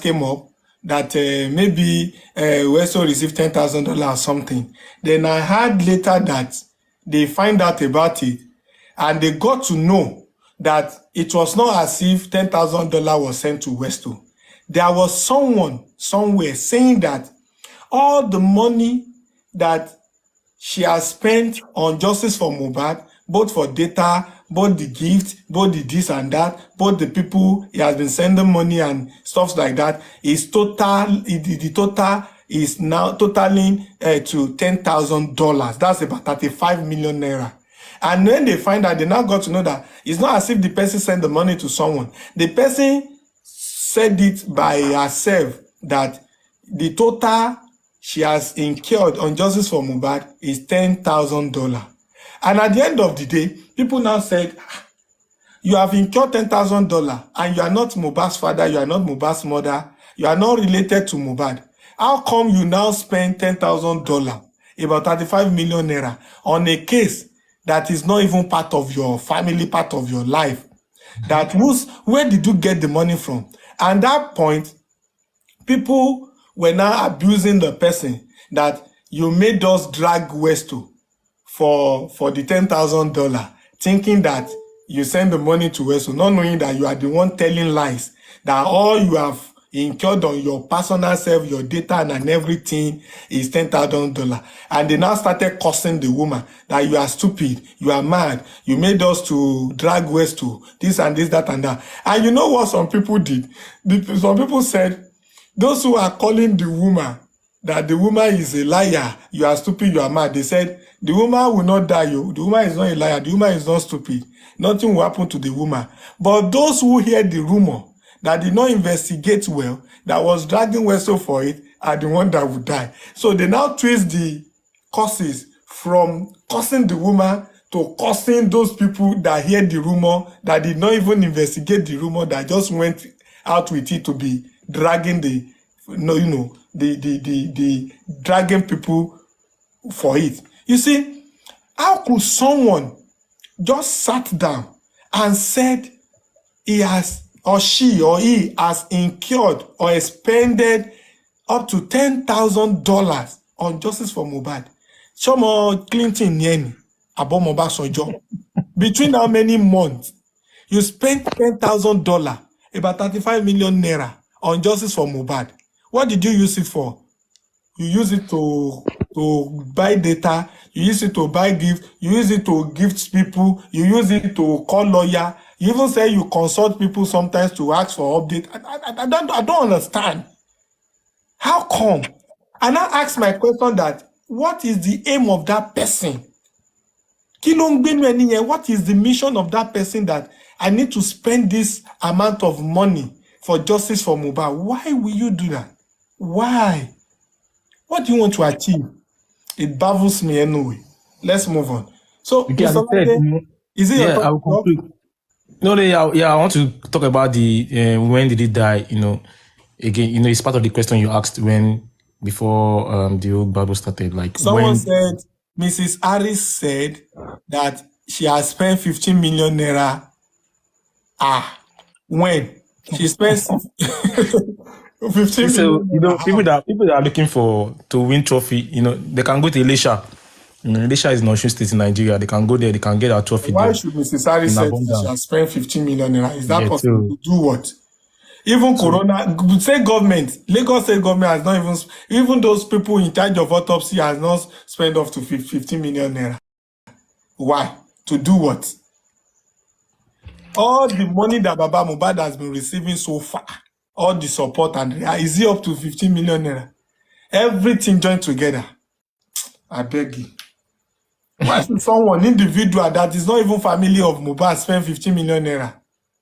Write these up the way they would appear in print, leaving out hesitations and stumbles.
came up that maybe Westo received $10,000 or something. Then I heard later that they find out about it and they got to know that it was not as if $10,000 was sent to Westo. There was someone somewhere saying that all the money that she has spent on justice for Mohbad, both for data, both the gifts, both the this and that, both the people he has been sending money and stuff like that, is total. The total is now totaling to $10,000. That's about 35 million naira. And when they find out, they now got to know that it's not as if the person sent the money to someone. The person said it by herself that the total she has incurred on justice for Mohbad is $10,000. And at the end of the day, people now said, you have incurred $10,000 and you are not Mohbad's father, you are not Mohbad's mother, you are not related to Mohbad. How come you now spend $10,000, about 35 million naira, on a case that is not even part of your family, part of your life? That where did you get the money from? And at that point, people were now abusing the person that you made us drag Westo for the $10,000, thinking that you send the money to Westo, not knowing that you are the one telling lies, that all you have incurred on your personal self, your data and everything is $10,000. And they now started cursing the woman that you are stupid, you are mad, you made us to drag Westo, this and this, that and that. And you know what some people did? Some people said, those who are calling the woman that the woman is a liar, you are stupid, you are mad, they said, the woman will not die. The woman is not a liar. The woman is not stupid. Nothing will happen to the woman. But those who hear the rumor that did not investigate well, that was dragging Westo for it, are the one that would die. So they now twist the causes from cursing the woman to cursing those people that hear the rumor, that did not even investigate the rumor, that just went out with it to be dragging the dragging people for it. You see, how could someone just sat down and said he has, or she or he has incurred or expended up to $10,000 on justice for Mohbad? Shomo Clinton Yeni, Abo Mohbad Sojo. Between how many months? You spent $10,000, about 35 million naira, on justice for Mohbad. What did you use it for? You use it to buy data, you use it to buy gifts, you use it to gift people, you use it to call lawyer, you even say you consult people sometimes to ask for update. I don't understand. How come? And I ask my question that, what is the aim of that person? What is the mission of that person that I need to spend this amount of money for justice for Mohbad? Why will you do that? Why? What do you want to achieve? It baffles me anyway. Let's move on. So, Okay, Mr. Lade, is it your turn? I will conclude. No, I want to talk about the when did he die? Again, it's part of the question you asked before the old Bible started. Like someone said, Mrs. Harris said that she has spent 15 million naira. When she spends 15 so million naira. people that are looking to win trophy, they can go to Elisha. Elisha is in Osun State in Nigeria. They can go there. They can get a trophy. Why there should Mrs. Harris say she has spent 15 million naira? Is that possible? To do what? Even Corona, say government, Lagos State government has not even those people in charge of autopsy has not spent up to 15 million naira. Why? To do what? All the money that Baba Mohbad has been receiving so far, all the support, and is it up to 15 million naira? Everything joined together. I beg you. Why should someone individual that is not even family of Mohbad spend 15 million naira?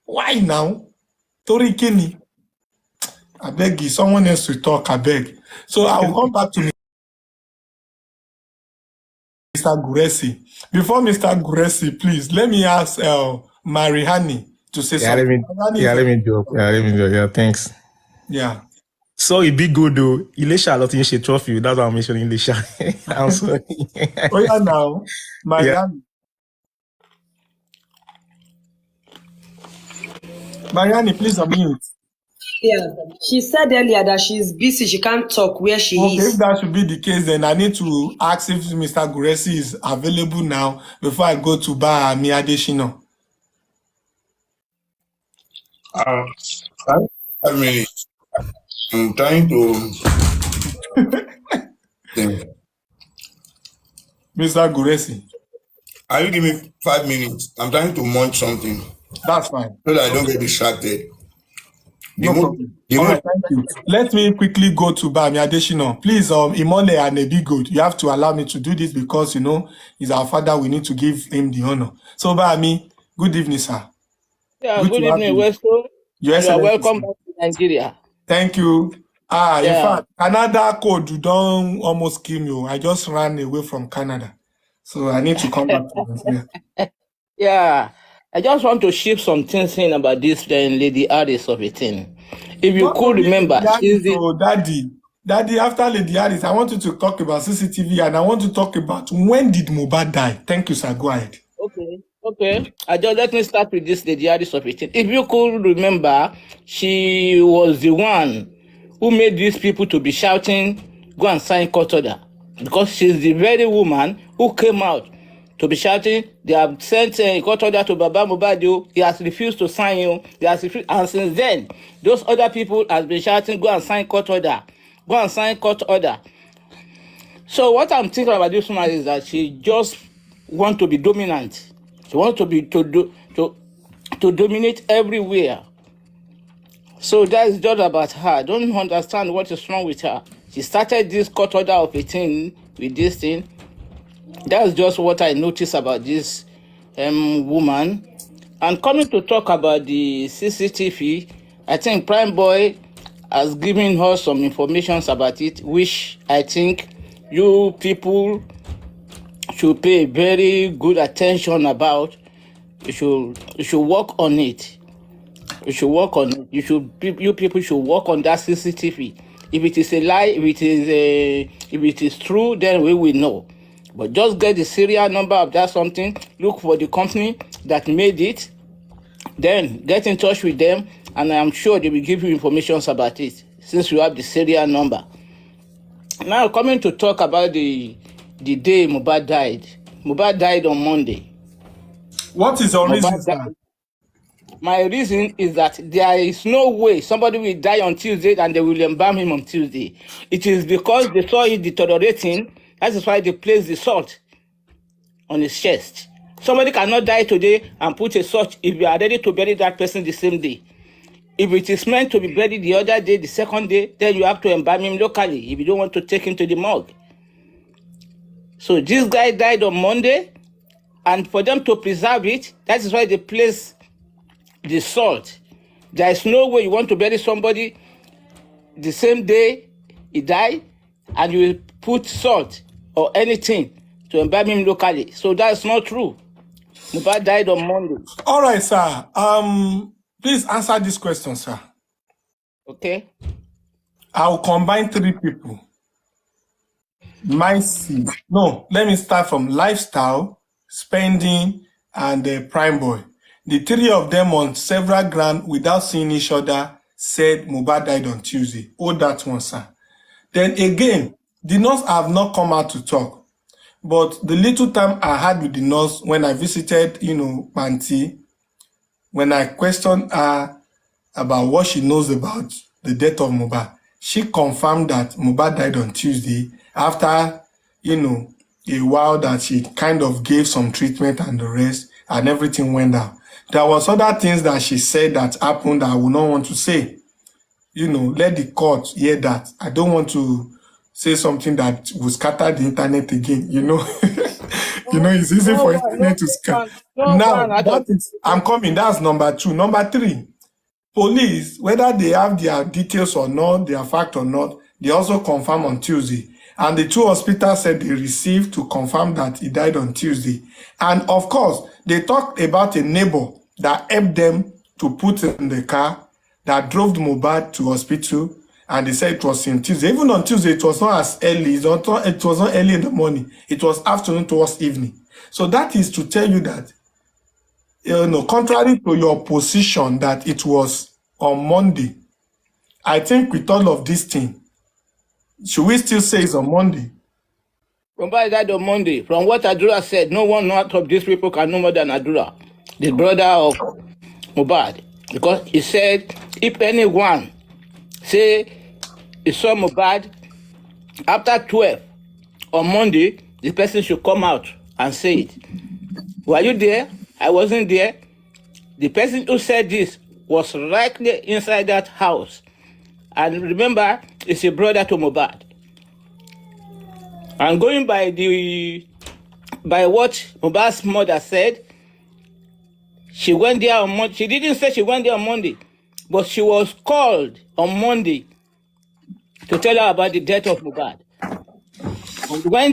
Why now? Tori Kini. I beg you, someone else to talk, I beg. So I will come back to Mr. Guresi. Before Mr. Guresi, please, let me ask Marihani to say something. Let me do. Yeah, thanks. Yeah. So it be good though. Elisha a lot in she trophy. That's why I'm mentioning Elisha. I'm sorry. Oh yeah, now Marihani. Marihani, please unmute. Yeah, she said earlier that she's busy. She can't talk where she Okay, if is. that should be the case, then I need to ask if Mr. Guresi is available now before I go to Ba Ami Adeshina. Uh, 5 minutes. I'm trying to think. Mr. Guresi, Are you giving me 5 minutes? I'm trying to munch something that's fine. so that I don't get distracted. The No most, problem. the All most, right, thank you. Let me quickly go to Ba Ami Adeshina. Please, Imole and Ebi Good, you have to allow me to do this because, he's our father. We need to give him the honor. So, Ba Ami, good evening, sir. Yeah, Good good to have evening, you. Westo, Your and you are Excellency, welcome sir. back to Nigeria. Thank you. In Yeah, fact, Canada code don't almost kill me. I just ran away from Canada. So I need to come back to Nigeria. yeah. I just want to shift some things in about this Lady Harris of a thing. If you Not could only remember, Lady Harris, she's the so Daddy. Daddy, after Lady Harris, I want you to talk about CCTV and I want to talk about when did Mohbad die. Thank you, sir. Go ahead. okay. Okay. Let me start with this Lady Harris of a thing. If you could remember, she was the one who made these people to be shouting, "Go and sign court order," because she's the very woman who came out to be shouting, "They have sent a court order to Baba Mohbad. He has refused to sign you. He has refused," and since then, those other people has been shouting, "Go and sign court order. Go and sign court order." So what I'm thinking about this woman is that she just want to be dominant. She wants to be to dominate everywhere. So that is just about her. I don't understand what is wrong with her. She started this court order of a thing with this thing. That's just what I noticed about this woman. And coming to talk about the CCTV, I think Prime Boy has given her some information about it, which I think you people should pay very good attention about. You should work on it. You should work on it. You people should work on that CCTV. If it is a lie, if it is true, then we will know. But just get the serial number of that something. Look for the company that made it. Then get in touch with them, and I'm sure they will give you information about it. Since you have the serial number. Now coming to talk about the day Mohbad died. Mohbad died on Monday. What is your reason, Mohbad sir? died. My reason is that there is no way somebody will die on Tuesday and they will embalm him on Tuesday. It is because they saw it deteriorating. That is why they placed the salt on his chest. Somebody cannot die today and put a salt if you are ready to bury that person the same day. If it is meant to be buried the other day, the second day, then you have to embalm him locally if you don't want to take him to the morgue. So this guy died on Monday, and for them to preserve it, that is why they place the salt. There is no way you want to bury somebody the same day he died, and you will put salt or anything to embalm him locally. So that's not true. Mohbad died on Monday. All right, sir. Please answer this question, sir. Okay. I'll combine three people. No, let me start from lifestyle, spending, and Prime Boy. The three of them on several ground without seeing each other said Mohbad died on Tuesday. Hold that one, sir. Then again, the nurse have not come out to talk. But the little time I had with the nurse when I visited, Panti, when I questioned her about what she knows about the death of Mohbad, she confirmed that Mohbad died on Tuesday after, a while that she kind of gave some treatment and the rest, and everything went down. There was other things that she said that happened that I would not want to say. Let the court hear that. I don't want to say something that will scatter the internet again. It's easy No for one, no internet to scatter. one, no Now, one out of I'm coming. That's number two. Number three, police, whether they have their details or not, their fact or not, they also confirm on Tuesday. And the two hospitals said they received to confirm that he died on Tuesday. And of course, they talked about a neighbor that helped them to put in the car that drove Mohbad to hospital, and they said it was in Tuesday. Even on Tuesday, it was not as early. It was not early in the morning. It was afternoon towards evening. So that is to tell you that, contrary to your position that it was on Monday, I think with all of this thing, should we still say it's on Monday? Mohbad died on Monday. From what Adura said, no one out of these people can know more than Adura, the brother of Mohbad. Because he said, if anyone say he saw Mohbad after 12 on Monday, the person should come out and say it. Were you there? I wasn't there. The person who said this was rightly inside that house. And remember, it's a brother to Mohbad. And going by what Mohbad's mother said, she went there on Monday. She didn't say she went there on Monday, but she was called on Monday to tell her about the death of Mohbad. And when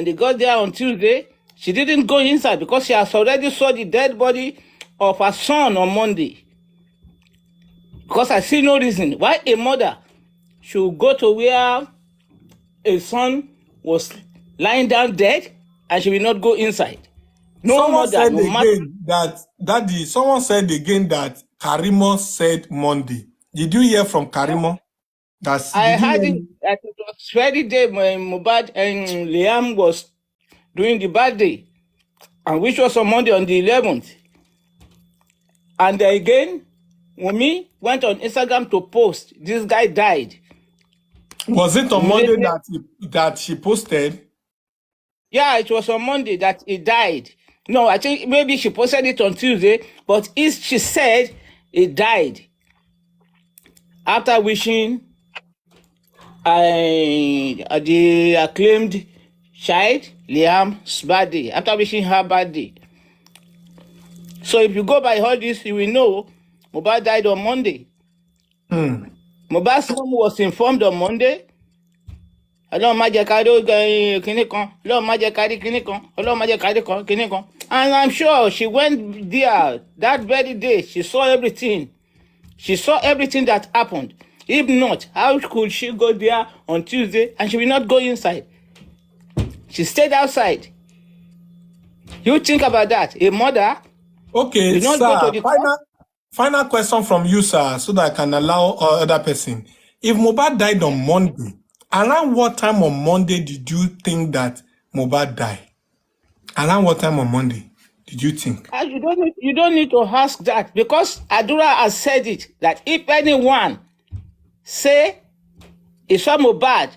they got there on Tuesday, she didn't go inside because she has already saw the dead body of her son on Monday. Because I see no reason why a mother should go to where a son was lying down dead and she will not go inside. No Someone mother, said no matter. again someone said again that Karimo said Monday. Did you hear from Karimo? I heard it that it was Friday day when Mohbad and Liam was doing the birthday, and which was on Monday on the 11th. And again, Wunmi went on Instagram to post, this guy died. Was it on Monday that she posted? Yeah, it was on Monday that he died. No, I think maybe she posted it on Tuesday, but she said he died after wishing the acclaimed child, Liam's birthday, after wishing her birthday. So if you go by all this, you will know Mohbad died on Monday. Mohbad's mom was informed on Monday. Ọlọ́run má jẹ́ ká rí kinní kan. Ọlọ́run má jẹ́ ká rí kinní kan. Ọlọ́run má jẹ́ ká rí kinní kan. And I'm sure she went there that very day. She saw everything. She saw everything that happened. If not, how could she go there on Tuesday and she will not go inside? She stayed outside. You think about that. A mother. Okay, will not sir. go to the Final question from you, sir, so that I can allow other person. If Mohbad died on Monday, around what time on Monday did you think that Mohbad died? Around what time on Monday did you think? You don't need to ask that because Adura has said it that if anyone say he saw Mohbad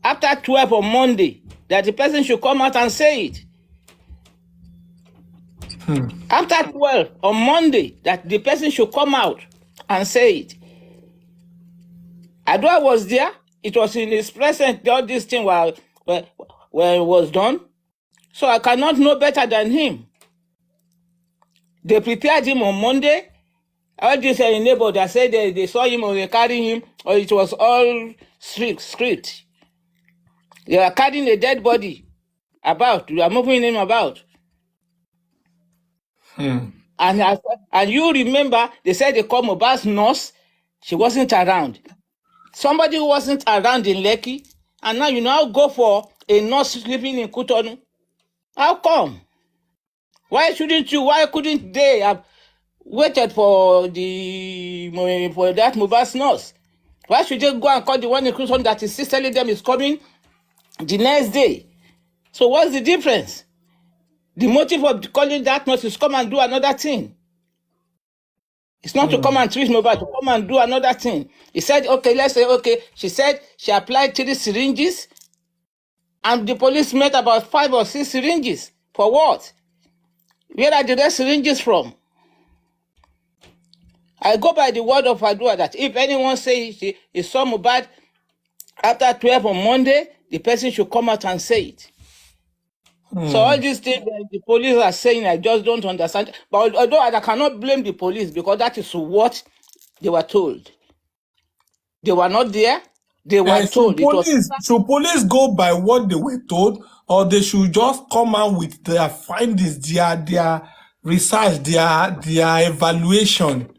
after 12 on Monday, that the person should come out and say it. After 12 on Monday, that the person should come out and say it. Adua was there. It was in his presence all this thing when it was done. So I cannot know better than him. They prepared him on Monday. All these neighbors that said they saw him or they carrying him, or it was all script. They are carrying a dead body about. They are moving him about. And you remember, they said they called Mohbad's nurse. She wasn't around. Somebody who wasn't around in Lekki, and now you now go for a nurse sleeping in Cotonou. How come? Why couldn't they have waited for that Mohbad's nurse? Why should they go and call the one in Cotonou that is still telling them is coming the next day? So what's the difference? The motive of calling that nurse is come and do another thing. It's not to come and treat Mohbad, to come and do another thing. He said, okay, let's say, okay. She said she applied 3 syringes and the police met about 5 or 6 syringes. For what? Where are the rest syringes from? I go by the word of Adua that if anyone says he saw Mohbad after 12 on Monday, the person should come out and say it. So all these things that the police are saying, I just don't understand. But although I cannot blame the police because that is what they were told. They were not there. They were told. Should police go by what they were told, or they should just come out with their findings, their research, their evaluation?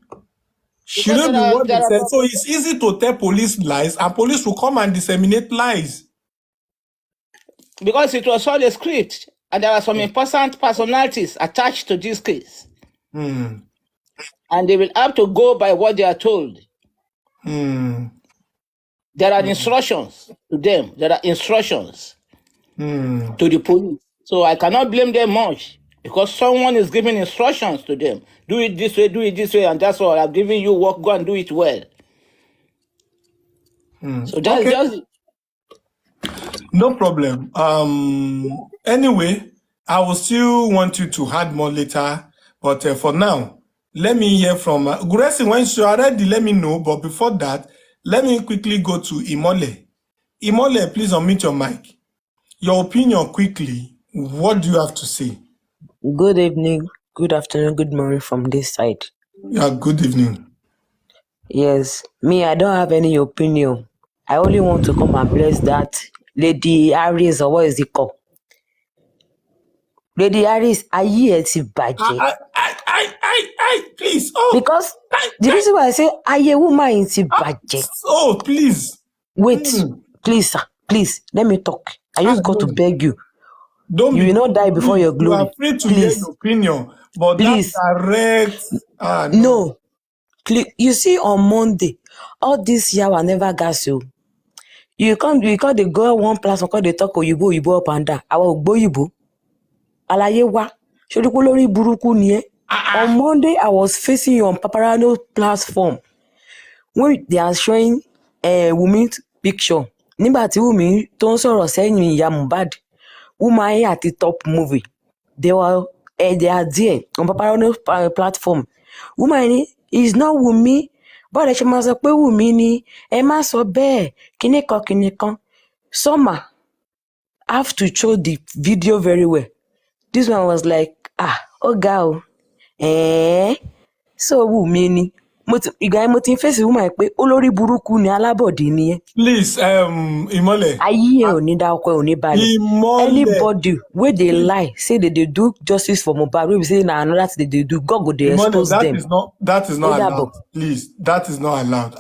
Shouldn't be what they said. So it's easy to tell police lies, and police will come and disseminate lies. Because it was all a script, and there were some important personalities attached to this case. and they will have to go by what they are told. Hmm. There are instructions to them. There are instructions Hmm. to the police. So I cannot blame them much because someone is giving instructions to them. Do it this way, and that's all. I'm giving you work. Go and do it well. So that's Okay. just No problem. Anyway, I will still want you to add more later, but for now, let me hear from Guresi. When you are ready, let me know. But before that, let me quickly go to Imole. Imole, please unmute your mic. Your opinion quickly. What do you have to say? Good evening, good afternoon, good morning from this side. Yeah, good evening. Yes, me, I don't have any opinion. I only want to come and bless that Lady Harris, or what is it called? Lady Harris, ayé ẹ ti bàjẹ́. Please. Oh, Because the reason why I say ayé woman yìí ti ah, bàjẹ́. oh, please. Wait, please, sir, please, let me talk. I just got to No. beg you. Don't You be, will not die before please, your you are glory. free to hear Please, your opinion, but please. that direct, no. No. You see, on Monday, all this yawa never gas you. You can't dey go one platform come dey talk òyìnbó up and down. Àwa ò gbóyìnbó. Àlàyé wa. Ṣorí pé lórí burúkú ni ẹ́. On Monday, I was facing you on Paparano platform when they are showing Wumi picture. Nígbà tí Wumi tó ń sọ̀rọ̀ sẹ́yìn ìyá Mohbad, Wumi àti Top Movie, they are there on Paparano platform. Wumi ni, it's not Wumi. Báwo lẹ ṣe máa sọ pé Wumi ni? Ẹ má sọ bẹ́ẹ̀. Kíní kan. Summer have to show the video very well. This one was like, ó ga o. So Wumi ni. Ìgbà yẹn mo ti ń fèsì Wumi pé olórí burúkú ni alábọ̀dé ni ẹ́. Please, Imole. Ayé ẹ̀ ò ní dá ọkọ ẹ̀ ò ní balẹ̀. Imole. Anybody wey dey lie say they dey do justice for Mohbad, wey be say na another thing they dey do, God go dey Imole, expose them. that is not Ó dàbọ̀. allowed. Please, that is not allowed.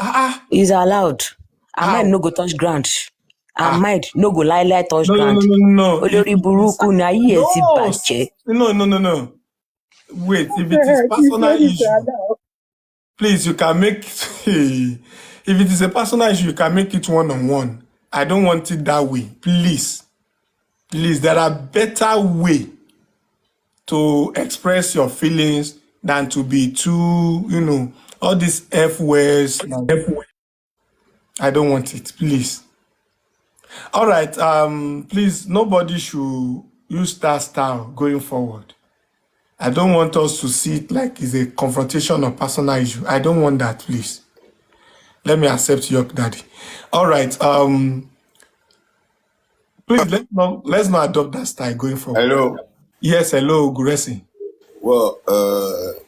Is allowed. And How? mind no go touch ground. And mind no go lie touch ground. No. Olórí burúkú ni ayé ẹ̀ ti bàjẹ́. No. Wait, if it is personal issue, please, you can make if it is a personal issue, you can make it one-on-one. I don't want it that way. Please, there are better way to express your feelings than to be too, all these F words. I don't want it, please. All right, please, nobody should use that style going forward. I don't want us to see it like it's a confrontation or personal issue. I don't want that, please. Let me accept your daddy. All right, please, let's not adopt that style going forward. Hello. Yes, hello, Guresi. Well,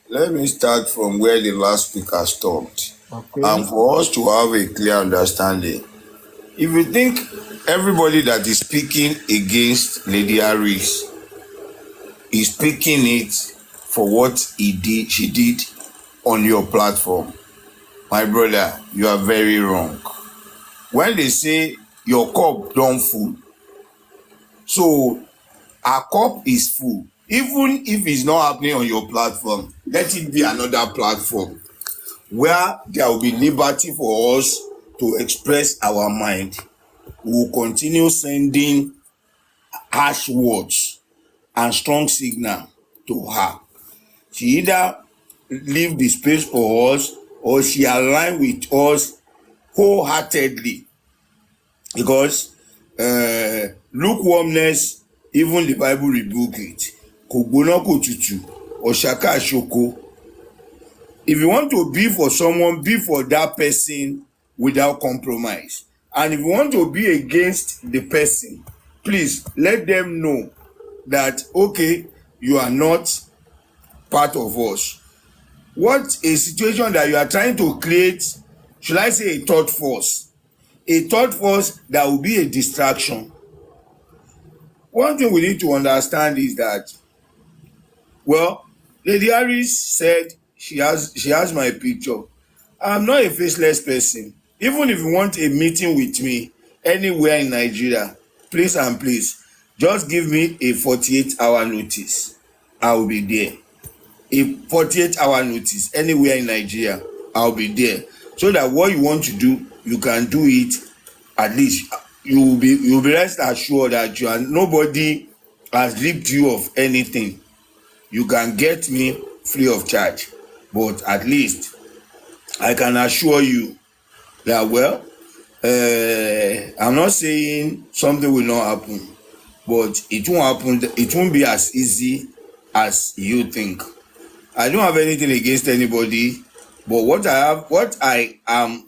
let me start from where the last speaker stopped. Okay. And for us to have a clear understanding, if you think everybody that is speaking against Lady Harris is speaking it for what she did on your platform, my brother, you are very wrong. When they say your cup don't full, so our cup is full. Even if it's not happening on your platform, let it be another platform where there will be liberty for us to express our mind. We will continue sending harsh words and strong signal to her. She either leave the space for us or she align with us wholeheartedly, because lukewarmness, even the Bible rebuke it. Kò gbóná kò tutù, ọ̀ṣàkà ṣoko. If you want to be for someone, be for that person without compromise. And if you want to be against the person, please let them know that, okay, you are not part of us. What a situation that you are trying to create, should I say a third force? A third force that will be a distraction. One thing we need to understand is that, well, Lady Harris said she has my picture. I'm not a faceless person. Even if you want a meeting with me anywhere in Nigeria, please and please, just give me a 48-hour notice. I will be there. a 48-hour notice anywhere in Nigeria. I'll be there, so that what you want to do, you can do it. At least you will be rest assured that you are nobody has ripped you of anything. You can get me free of charge, but at least I can assure you that, well, I'm not saying something will not happen, but it won't happen. It won't be as easy as you think. I don't have anything against anybody, but what I am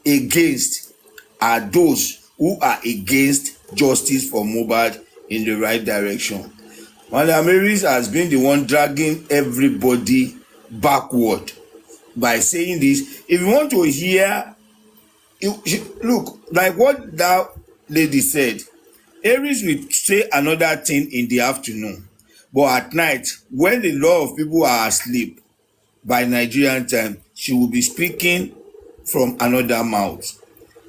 against are those who are against justice for Mohbad in the right direction. Madam Mary's has been the one dragging everybody backward by saying this. If you want to hear, look, like what that lady said, Aries will say another thing in the afternoon, but at night, when a lot of people are asleep by Nigerian time, she will be speaking from another mouth.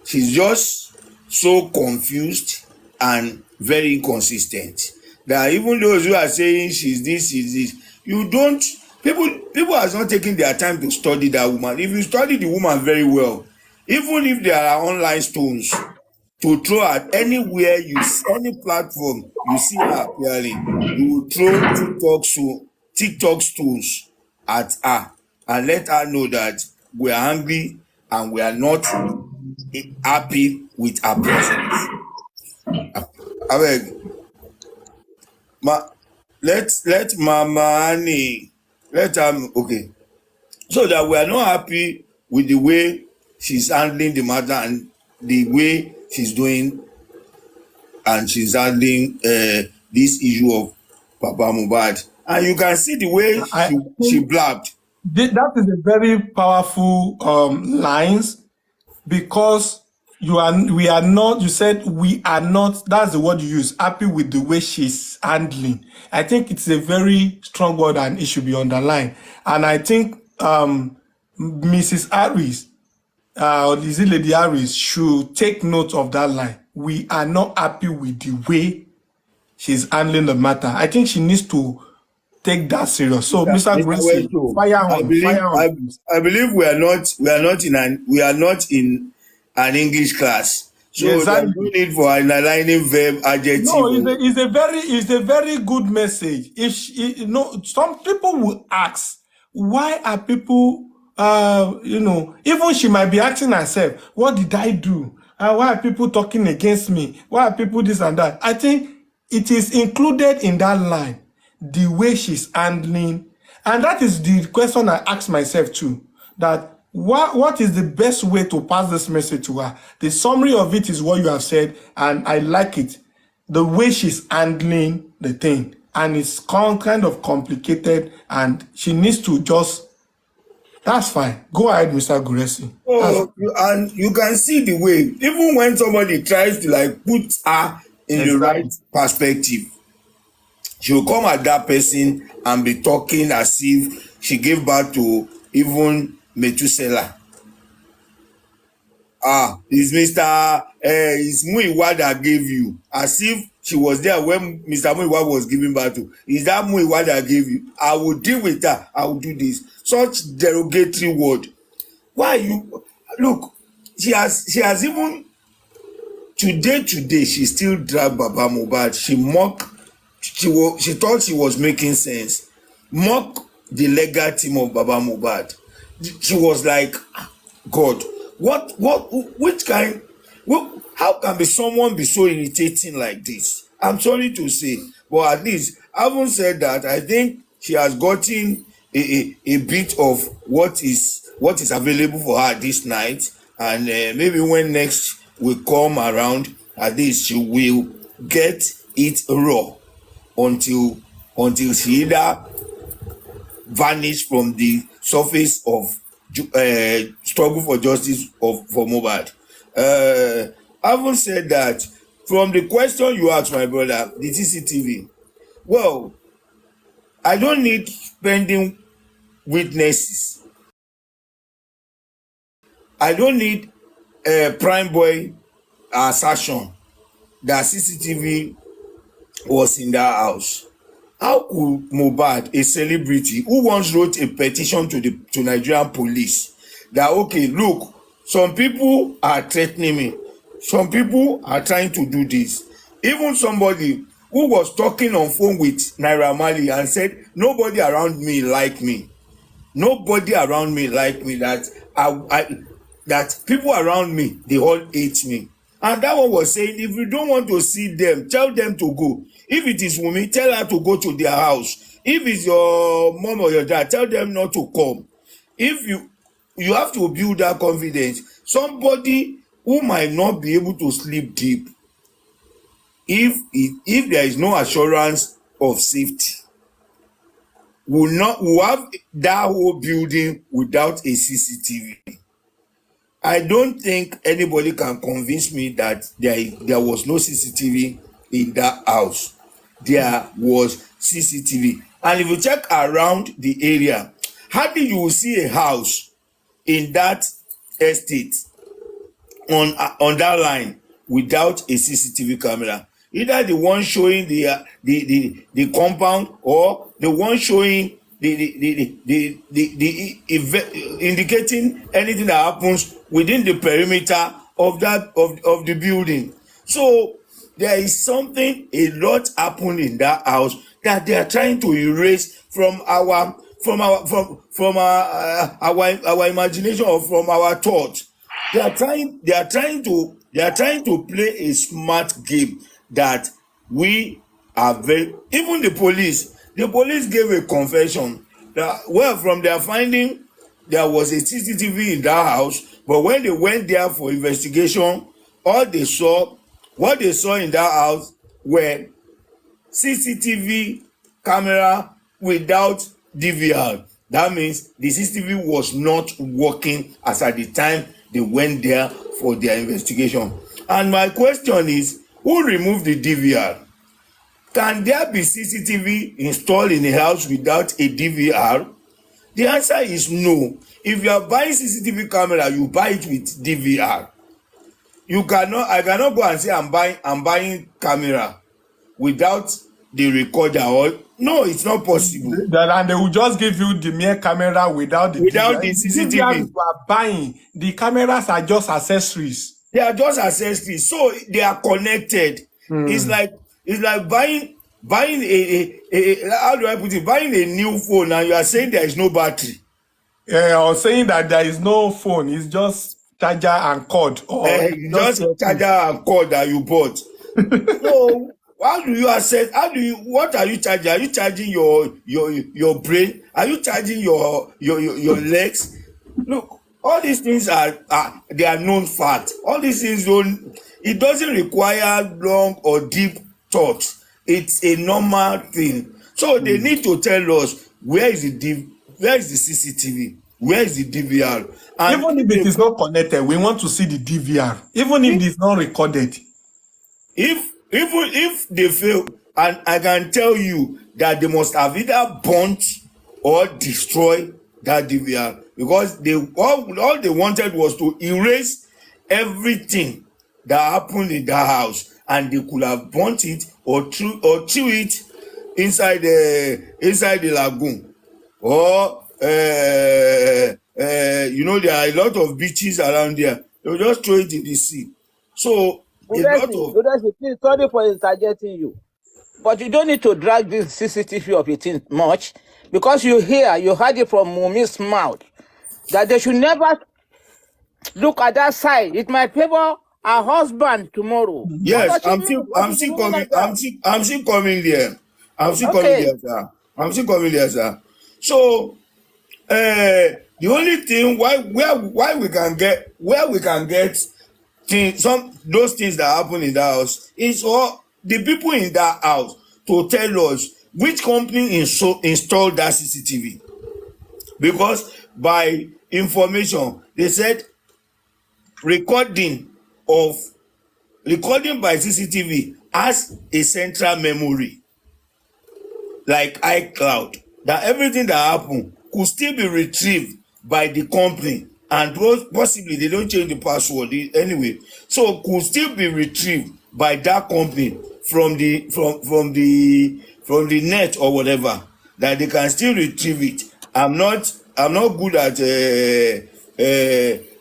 She's just so confused and very inconsistent that even those who are saying she's this, you don't, people has not taken their time to study that woman. If you study the woman very well, even if there are online stones to throw at anywhere, any platform you see her appearing, you will throw TikTok stones at her and let her know that we are angry and we are not happy with her presence. Abeg, ma, let Mama Annie, let am, okay, so that we are not happy with the way she's handling the matter and the way she's doing, and she's handling this issue of Papa Mohbad. And you can see the way I she think blabbed. that is a very powerful lines, because we are not, you said we are not, that's the word you use, happy with the way she's handling. I think it's a very strong word and it should be underlined. And I think Mrs. Harris, is it Lady Harris, should take note of that line. We are not happy with the way she's handling the matter. I think she needs to take that serious. So, Mr. Mr. Gracie, Westo, fire on, please. I believe we are not in an English class. Yeah, So there's no exactly. need for underlining verb, adjective. No, it's a very good message. If she, some people will ask, why are people, even she might be asking herself, what did I do? Why are people talking against me? Why are people this and that? I think it is included in that line, the way she's handling, and that is the question I ask myself too. That what is the best way to pass this message to her? The summary of it is what you have said, and I like it. The way she's handling the thing, and it's kind of complicated, and she needs to just. That's fine. Go ahead, Mr. Guresi. Oh, and you can see the way, even when somebody tries to like put her in the right Exactly. perspective, she will come at that person and be talking as if she gave birth to even Methuselah. It's it's Muiwa that gave you, as if she was there when Mr. Muiwa was giving birth to. Is that Muiwa that gave you? I will deal with her. I will do this. Such derogatory word. Why you look? She has even today she still drag Baba Mohbad. She mock. She thought she was making sense. Mock the legal team of Baba Mohbad. She was like, God, which kind, how can be someone be so irritating like this? I'm sorry to say, but at least having said that, I think she has gotten a bit of what is available for her this night, and maybe when next will come around, at least she will get it raw until she either vanish from the surface of struggle for justice for Mohbad. Having said that, from the question you asked, my brother, the CCTV, well, I don't need pending witnesses. I don't need prime boy assertion that CCTV was in that house. how could Mohbad, a celebrity who once wrote a petition to Nigerian police that okay, look, some people are threatening me, some people are trying to do this, even somebody who was talking on phone with Naira Marley and said nobody around me like me, nobody around me like me, that that people around me they all hate me, and that one was saying if you don't want to see them, tell them to go. If it is Wunmi, tell her to go to their house. If it's your mom or your dad, tell them not to come. If you have to build that confidence. Somebody who might not be able to sleep deep if there is no assurance of safety will have that whole building without a CCTV. I don't think anybody can convince me that there was no CCTV in that house. There was CCTV. And if you check around the area, hardly you will see a house in that estate on that line without a CCTV camera. Either the one showing the compound or the one showing indicating anything that happens within the perimeter of the building. So there is something, a lot happened in that house that they are trying to erase from our imagination or from our thought. They are trying to play a smart game that we are very. Even the police gave a confession that, well, from their finding there was a CCTV in that house, but when they went there for investigation, what they saw in that house were CCTV camera without DVR. That means the CCTV was not working as at the time they went there for their investigation. And my question is, who removed the DVR? Can there be CCTV installed in a house without a DVR? The answer is no. If you are buying CCTV camera, you buy it with DVR. I cannot go and say I'm buying camera without the recorder. Or no, it's not possible. And they will just give you the mere camera without the CCTV. DVR you are buying. The cameras are just accessories. They are just accessories, so they are connected. It's like buying a how do I put it? Buying a new phone and you are saying there is no battery. Or saying that there is no phone, it's just charger and cord. Or just charger and cord that you bought. So how do you assess? What are you charging? Are you charging your brain? Are you charging your legs? Look, all these things they are known fact. All these things it doesn't require long or deep thought. It's a normal thing. So they need to tell us where is the CCTV, where is the DVR. And even if it is not connected, we want to see the DVR. Even if it is not recorded. If they fail, and I can tell you that they must have either burnt or destroyed that DVR, because all they wanted was to erase everything that happened in that house, and they could have burnt it or threw it inside the lagoon, or there are a lot of beaches around there. They'll just throw it in the sea. So Please, sorry for interjecting you, but you don't need to drag this CCTV of it in much, because you heard it from Mumi's mouth that they should never look at that side. It might favor our husband tomorrow. Yes, I'm still coming. I'm still coming there. I'm still coming there, sir. So the only thing where we can get those things that happen in that house is for the people in that house to tell us which company installed that CCTV, because by information they said recording by CCTV has a central memory like iCloud, that everything that happen could still be retrieved by the company, and possibly they don't change the password anyway, so could still be retrieved by that company from the from the net or whatever, that they can still retrieve it. I'm not good at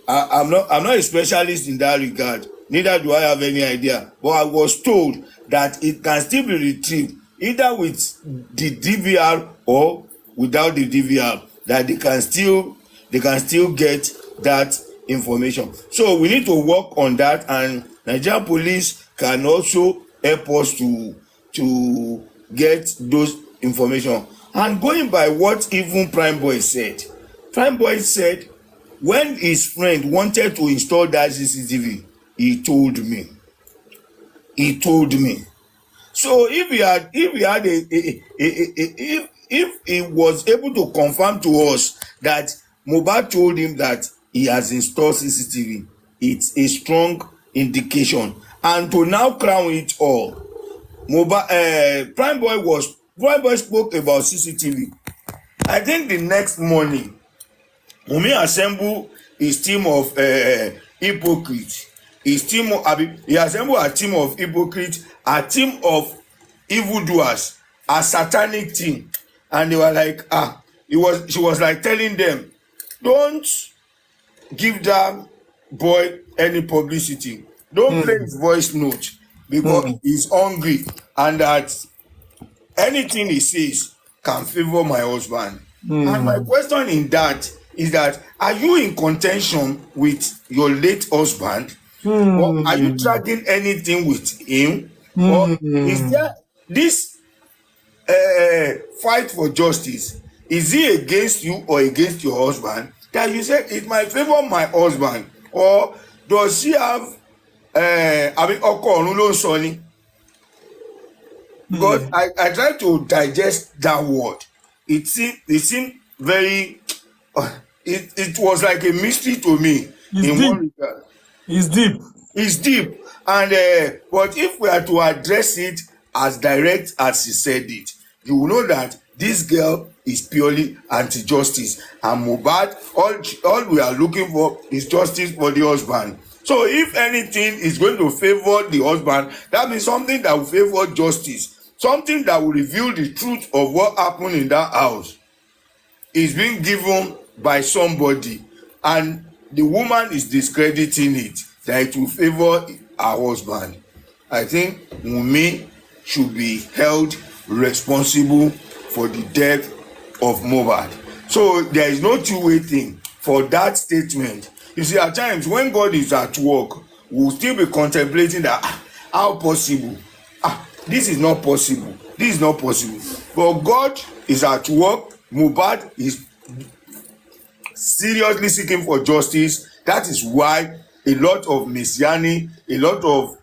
I'm not a specialist in that regard, neither do I have any idea, but I was told that it can still be retrieved either with the DVR or without the DVR, that they can still get that information. So we need to work on that, and Nigerian police can also help us to get those information. And going by what even Prime Boy said, when his friend wanted to install that CCTV, he told me. So if he was able to confirm to us that Mohbad told him that he has installed CCTV, it's a strong indication. And to now crown it all, Prime Boy spoke about CCTV. I think the next morning, Wunmi assembled his team of hypocrites. He assembled a team of hypocrites, a team of evildoers, a satanic team, and they were like, she was like telling them, don't give that boy any publicity. Don't play his voice note because he's hungry, and that anything he says can favor my husband. And my question in that is that, are you in contention with your late husband? Or are you dragging anything with him? Or is there this fight for justice? Is he against you or against your husband? That you say it might favor my husband, or does he have ọkọ ọ̀run ló ń sọ ni? Because I try to digest that word. It seemed very it was like a mystery to me. One regard. It's deep, and but if we are to address it as direct as he said it, you will know that this girl is purely anti-justice, and Mohbad, all we are looking for is justice for the husband. So if anything is going to favor the husband, that means something that will favor justice, something that will reveal the truth of what happened in that house is being given by somebody, and the woman is discrediting it, that it will favor her husband. I think Wunmi should be held responsible for the death of Mohbad. So there is no two-way thing for that statement. You see, at times when God is at work, we'll still be contemplating that, how possible? This is not possible. This is not possible. But God is at work. Mohbad is seriously seeking for justice. That is why a lot of messianic, a lot of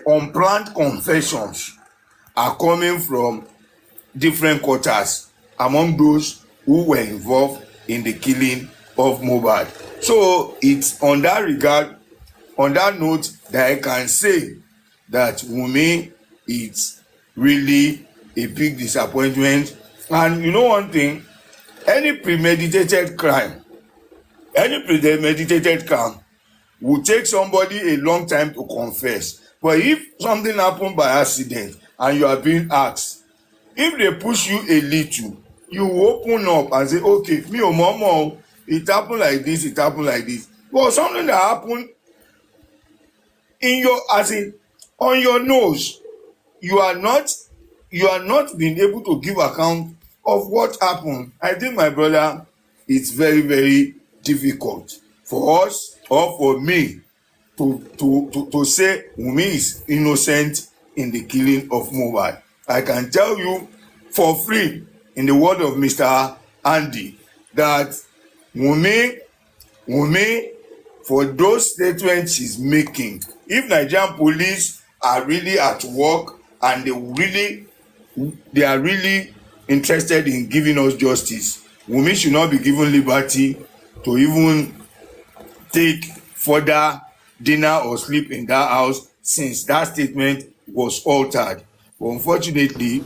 unplanned confessions are coming from different quarters among those who were involved in the killing of Mohbad. So it's on that regard, on that note, that I can say that Wunmi is really a big disappointment. And you know one thing, any premeditated crime will take somebody a long time to confess. But if something happened by accident and you are being asked, if they push you a little, you open up and say, okay, me or mama, it happened like this, it happened like this. But something that happened in your, as in, on your nose, you are not being able to give account of what happened. I think, my brother, it's very, very difficult for us or for me to say Wunmi is innocent in the killing of Mohbad. I can tell you for free, in the word of Mr. Andy, that Wunmi, for those statements she's making, if Nigerian police are really at work and they are really interested in giving us justice, Wunmi should not be given liberty to even take further dinner or sleep in that house, since that statement was altered. But unfortunately,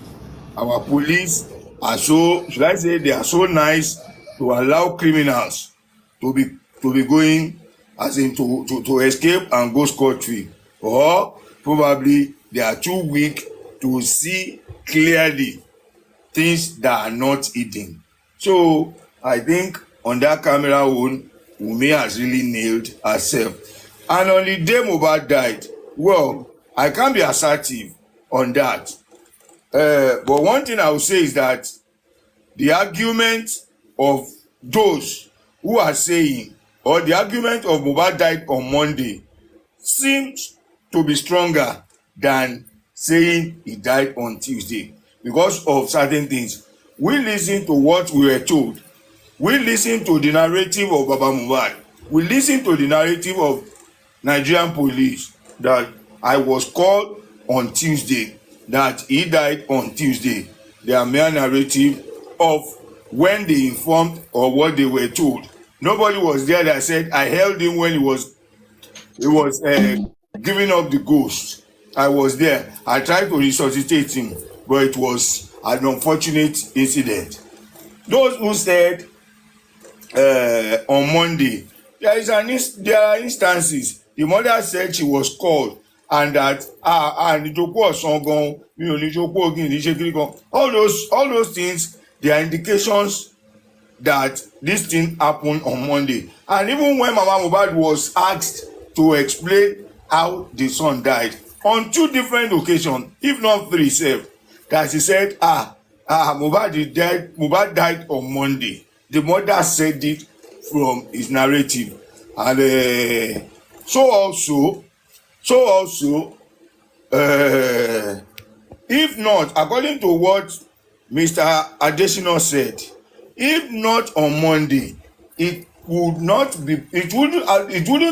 our police are so, should I say, they are so nice to allow criminals to be going, as in to escape and go scot-free, or probably they are too weak to see clearly things that are not hidden. So I think on that camera one, Wunmi has really nailed herself. And on the day Mohbad died, well, I can't be assertive on that. But one thing I will say is that the argument of those who are saying, or the argument of Mohbad died on Monday, seems to be stronger than saying he died on Tuesday because of certain things. We listen to what we were told. We listen to the narrative of Baba Mohbad. We listen to the narrative of Nigerian police that I was called on Tuesday, that he died on Tuesday. Their mere narrative of when they informed or what they were told. Nobody was there that said I held him when he was giving up the ghost. I was there. I tried to resuscitate him, but it was an unfortunate incident. Those who said on Monday, there are instances. The mother said she was called and that nìjọpọ ọ̀sán gan mi ò nìjọpọ ògìn níṣẹ́ kiri gan. All those things, they are indications that this thing happened on Monday. And even when Mama Mohbad was asked to explain how the son died on 2 different occasions, if not 3 sef, that she said Mohbad died on Monday. The mother said it from his narrative. And so also if not, according to what Mr. Adesina said, if not on Monday, it wouldn't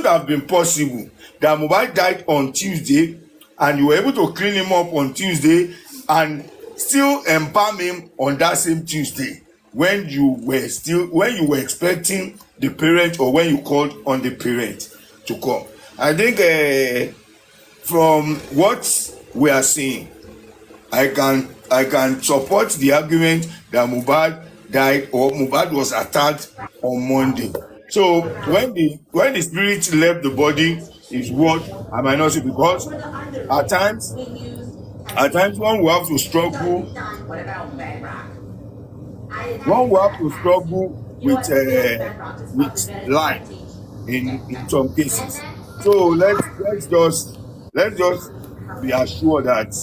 have been possible that Mohbad died on Tuesday and you were able to clean him up on Tuesday and still embalm him on that same Tuesday when you were expecting the parent or when you called on the parent to come. I think from what we are seeing, I can support the argument that Mohbad died or Mohbad was attacked on Monday. So when the spirit left the body is what I might not say, because at times one will have to struggle with life in some cases. So let's just be assured that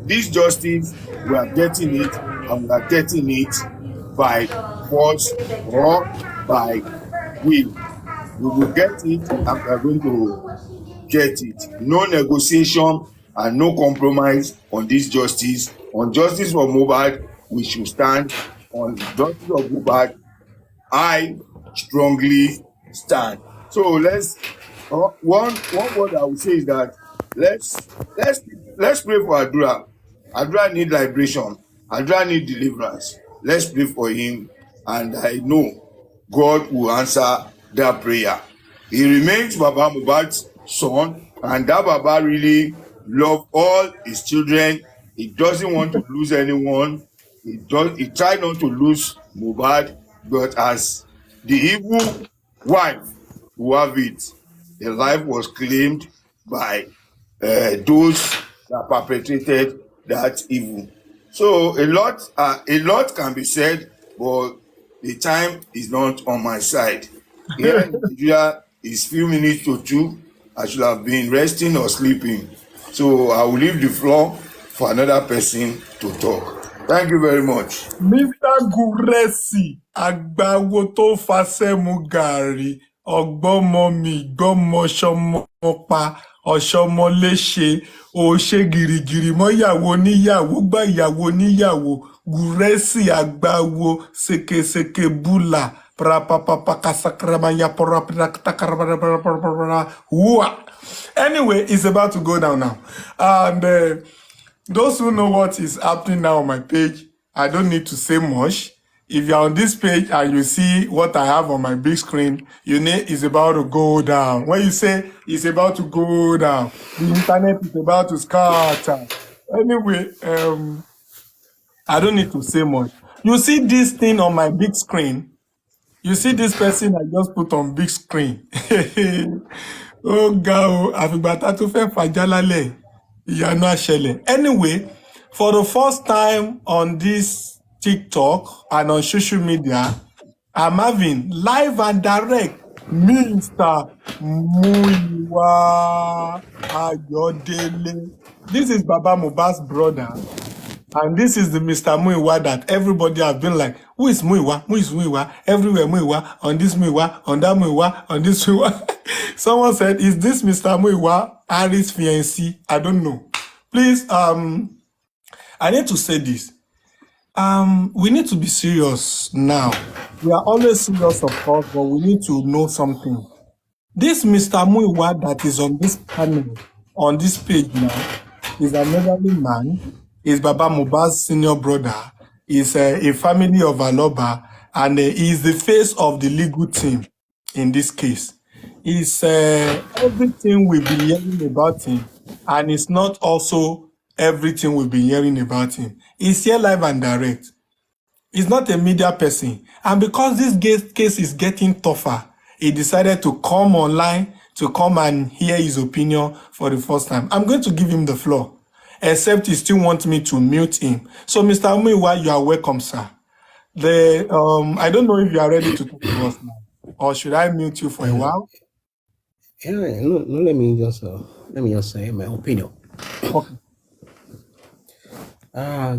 this justice, we are getting it, and we are getting it by force or by will. We will get it and we are going to get it. No negotiation and no compromise on this justice. On justice for Mohbad, we should stand. On justice of Mohbad, I strongly stand. So one word I would say is that let's pray for Adura. Adura need liberation. Adura need deliverance. Let's pray for him, and I know God will answer that prayer. He remains Baba Mohbad's son, and that Baba really love all his children. He doesn't want to lose anyone. He tried not to lose Mohbad, but as the evil wife who have it, the life was claimed by those that perpetrated that evil. So a lot can be said, but the time is not on my side. Here in Nigeria is few minutes to 2. I should have been resting or sleeping. So I will leave the floor for another person to talk. Thank you very much. Mr. Guresi, agbawo tó fasẹ́mu gàrí, ọgbọ́mọ mi gbọ́mọ ṣọmọ pa, ọ̀ṣọ́mọ léṣe, òṣè gìrìgìrì mọ́yàwó níyàwó gbá ìyàwó níyàwó, Guresi agbawo sekeseke bula, anyway, it's about to go down now. And those who know what is happening now on my page, I don't need to say much. If you're on this page and you see what I have on my big screen, you know it's about to go down. When you say it's about to go down, the internet is about to scatter. Anyway, I don't need to say much. You see this thing on my big screen? You see this person I just put on big screen? Oh, God, àfìgbà tá tún fẹ́ fàjà lálẹ́. Yana Shele. Anyway, for the first time on this TikTok and on social media, I'm having live and direct Mr. Muiwa Ayodele. This is Baba Mohbad's brother. And this is the Mr. Muiwa that everybody has been like, who is Muiwa? Who is Muiwa? Everywhere Muiwa, on this Muiwa, on that Muiwa, on this Muiwa. Someone said, is this Mr. Muiwa Harry's fiancé? I don't know. Please, I need to say this. We need to be serious now. We are always serious, of course, but we need to know something. This Mr. Muiwa that is on this panel, on this page now, is an elderly man, is Baba Mohbad's senior brother, is a family of Aloba, and he is the face of the legal team in this case. It's everything we've been hearing about him, and it's not also everything we've been hearing about him. He's here live and direct. He's not a media person. And because this case is getting tougher, he decided to come online to come and hear his opinion for the first time. I'm going to give him the floor, except he still wants me to mute him. So, Mr. Muiwa, you are welcome, sir. I don't know if you are ready to talk to us now, or should I mute you for a while? Yeah, no, let me just say my opinion. Okay.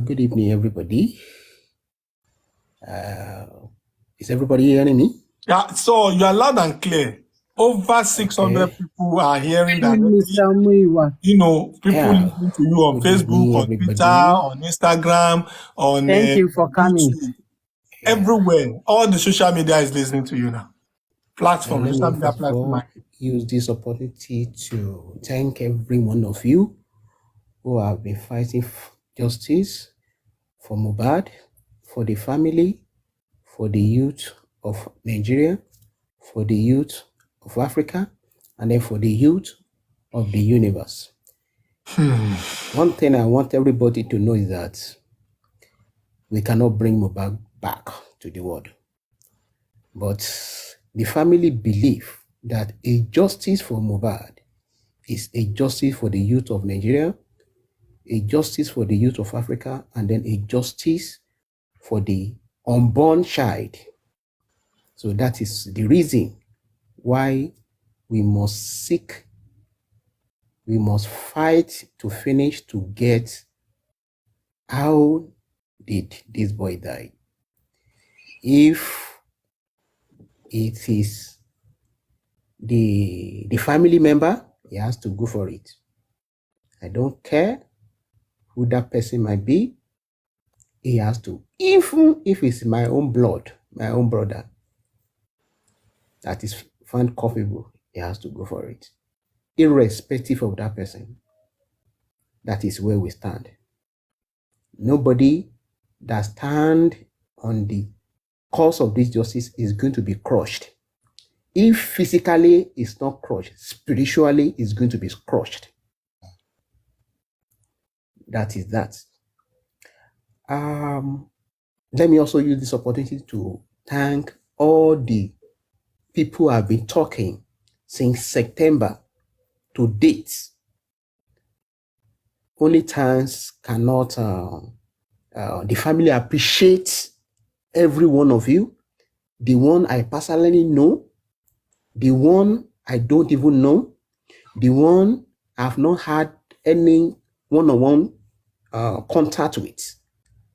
Good evening, everybody. Is everybody hearing me? Yeah, so you are loud and clear. Over 600 Okay. people are hearing Mr. directly. Muiwa. You know, people Yeah. listening to you on Good Facebook, evening, on everybody. Twitter, on Instagram, on Thank you for coming. YouTube, everywhere. All the social media is listening to you now. Platform, Let social me media first of platform. all use this opportunity to thank every one of you who have been fighting justice for Mohbad, for the family, for the youth of Nigeria, for the youth of Africa, and then for the youth of the universe. One thing I want everybody to know is that we cannot bring Mohbad back to the world. But the family believe that a justice for Mohbad is a justice for the youth of Nigeria, a justice for the youth of Africa, and then a justice for the unborn child. So that is the reason why we must fight to finish to get how did this boy die. If it is the family member, he has to go for it. I don't care who that person might be. He has to, even if it's my own blood, my own brother, that is found culpable, he has to go for it, irrespective of that person. That is where we stand. Nobody that stand on the cause of this justice is going to be crushed. If physically it's not crushed, spiritually it's going to be crushed. That is that. Let me also use this opportunity to thank all the people who have been talking since September to date. Only thanks cannot, the family appreciates every one of you. The one I personally know, the one I don't even know, the one I've not had any one-on-one contact with.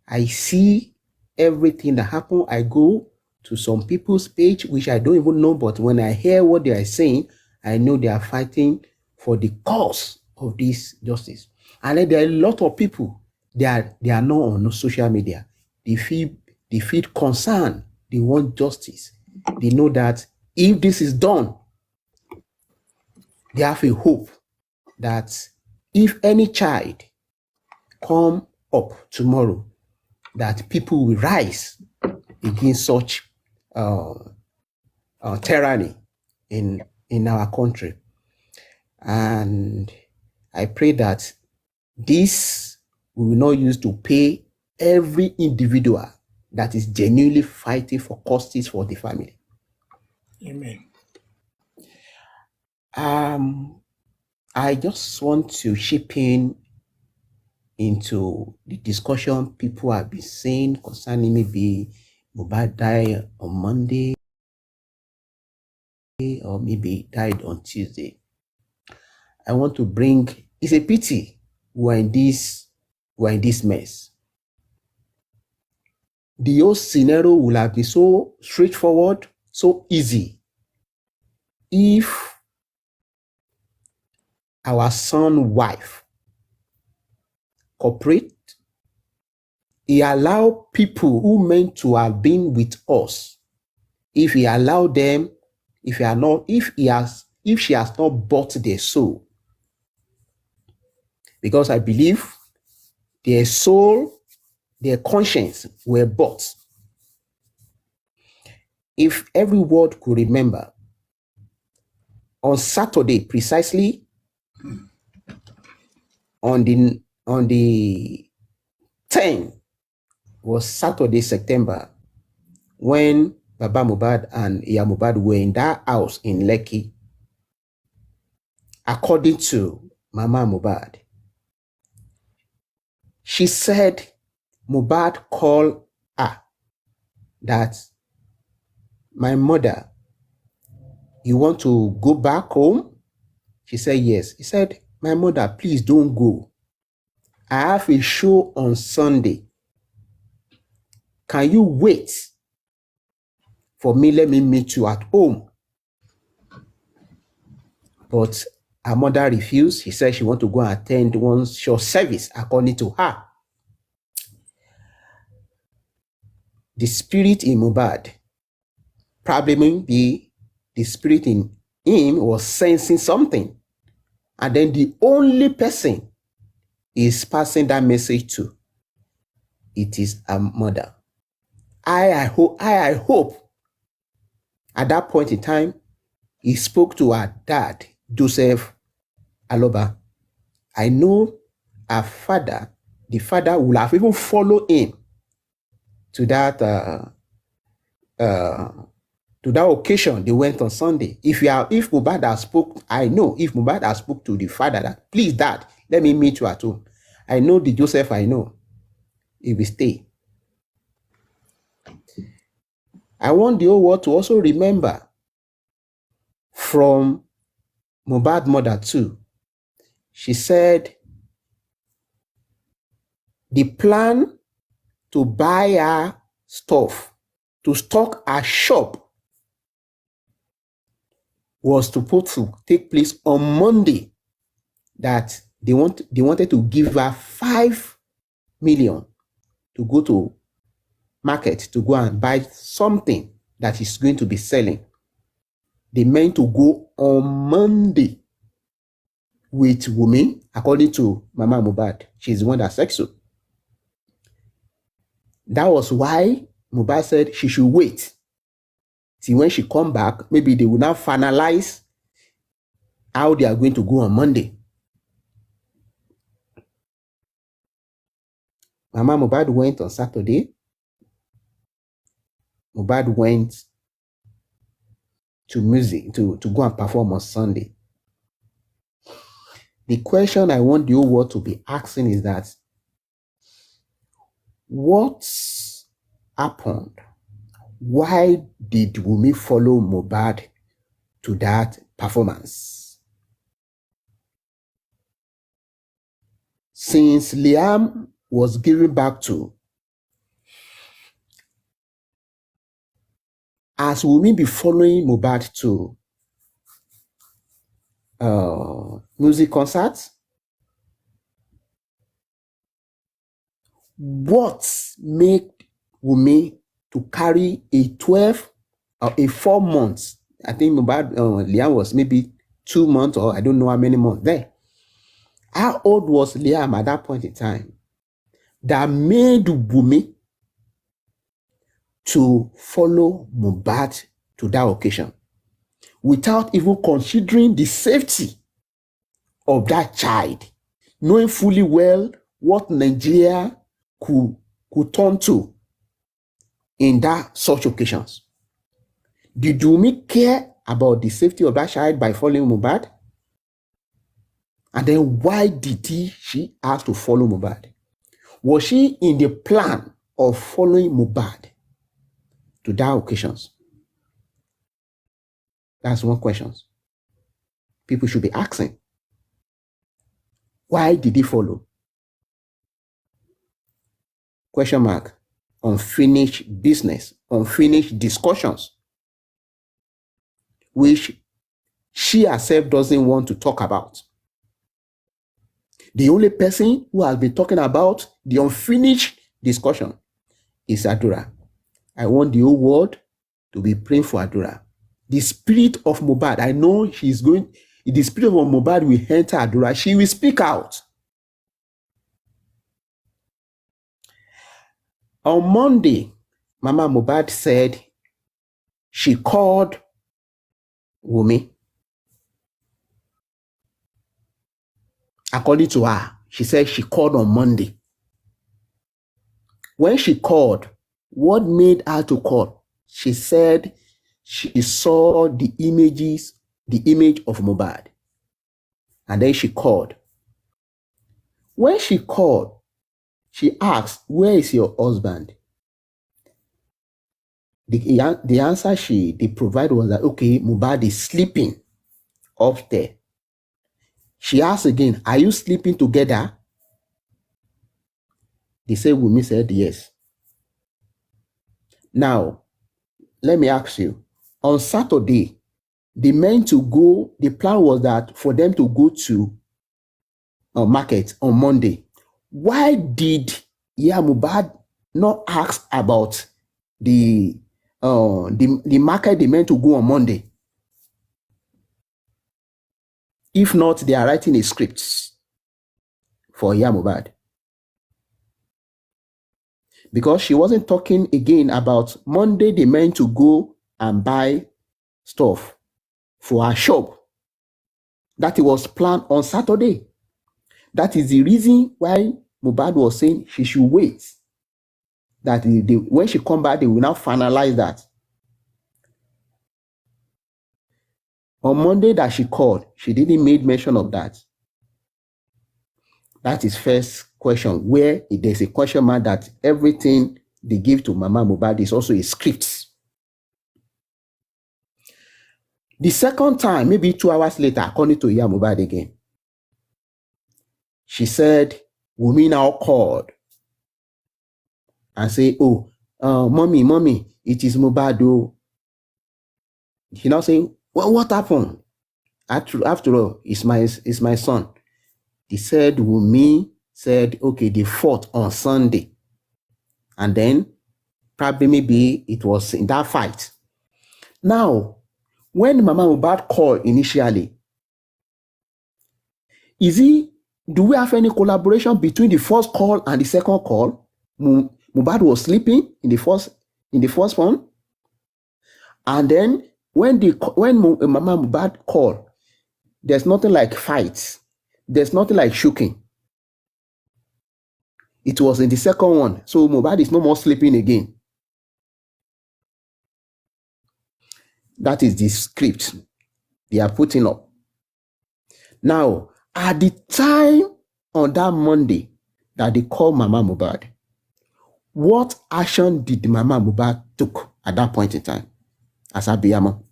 I see everything that happens. I go to some people's page, which I don't even know, but when I hear what they are saying, I know they are fighting for the cause of this justice. And then there are a lot of people, they are not on social media. They feel concern. They want justice. They know that if this is done, they have a hope that if any child come up tomorrow, that people will rise against such tyranny in our country. And I pray that this we will not use to pay every individual that is genuinely fighting for justice for the family. Amen. I just want to chip in into the discussion people have been saying concerning maybe Mohbad died on Monday or maybe died on Tuesday. I want to bring, it's a pity we're in this mess. The whole scenario will have been so straightforward, so easy, if our son wife cooperate. He allow people who meant to have been with us, if he allow them, if she has not bought their soul, because I believe their soul, their conscience were bought. If every word could remember, on Saturday precisely, on the 10th was Saturday, September, when Baba Mohbad and Iya Mohbad were in that house in Lekki. According to Mama Mohbad, she said Mohbad called her that, my mother, you want to go back home? She said yes. He said, my mother, please don't go. I have a show on Sunday. Can you wait for me? Let me meet you at home. But her mother refused. She said she want to go and attend one short service, according to her. The spirit in Mohbad, probably the spirit in him was sensing something. And then the only person is passing that message to, it is her mother. I hope at that point in time, he spoke to her dad, Joseph Aloba. I know her father, the father would have even followed him to that occasion they went on Sunday. If Mohbad has spoke, I know if Mohbad has spoke to the father that, please dad, let me meet you at home. I know the Joseph I know, he will stay. I want the whole world to also remember from Mohbad's mother too. She said the plan to buy her stuff, to stock her shop, was supposed to take place on Monday. That they wanted to give her 5 million to go to market to go and buy something that is going to be selling. They meant to go on Monday with women, according to Mama Mohbad. She's the one that said so. That was why Mohbad said she should wait. See, when she come back, maybe they will now finalize how they are going to go on Monday. Mama Mohbad went on Saturday. Mohbad went to music to go and perform on Sunday. The question I want the whole world to be asking is that, what happened? Why did Wunmi follow Mohbad to that performance? Since Liam was given back to, as Wunmi be following Mohbad to music concerts, what made Wunmi to carry a 12 or a 4 months? I think Mohbad, Liam was maybe 2 months, or I don't know how many months there. How old was Liam at that point in time that made Wunmi to follow Mohbad to that occasion without even considering the safety of that child, knowing fully well what Nigeria could turn to in such occasions? Did Wunmi care about the safety of that child by following Mohbad? And then why did she ask to follow Mohbad? Was she in the plan of following Mohbad to that occasions? That's one question people should be asking. Why did he follow? Question mark. Unfinished business, unfinished discussions, which she herself doesn't want to talk about. The only person who has been talking about the unfinished discussion is Adura. I want the whole world to be praying for Adura. The spirit of Mohbad, I know the spirit of Mohbad will enter Adura. She will speak out. On Monday, Mama Mohbad said she called Wumi. According to her, she said she called on Monday. When she called, what made her to call? She said she saw the image of Mohbad. And then she called. When she called, she asked, where is your husband? The answer they provided was that, okay, Mohbad is sleeping up there. She asked again, are you sleeping together? They said, Wumi said yes. Now, let me ask you, on Saturday, the plan was that for them to go to a market on Monday. Why did Mohbad not ask about the market they meant to go on Monday? If not, they are writing a script for Mohbad. Because she wasn't talking again about Monday they meant to go and buy stuff for her shop. That it was planned on Saturday. That is the reason why Mohbad was saying she should wait. That when she come back, they will now finalize that. On Monday that she called, she didn't make mention of that. That is first question, where there's a question mark that everything they give to Mama Mohbad is also a script. The second time, maybe 2 hours later, according to Mohbad again, she said, Wumi now called and say, mommy, it is Mohbad. Oh. She now saying, well, what happened? After all, it's my son. He said, Wumi said, okay, they fought on Sunday. And then probably maybe it was in that fight. Now, when Mama Mohbad called initially, do we have any collaboration between the first call and the second call? Mohbad was sleeping in the first one. And then when Mama Mohbad called, there's nothing like fights. There's nothing like shooking. It was in the second one. So Mohbad is no more sleeping again. That is the script they are putting up. Now, at the time on that Monday that they called Mama Mohbad, what action did Mama Mohbad took at that point in time as Abiyamo?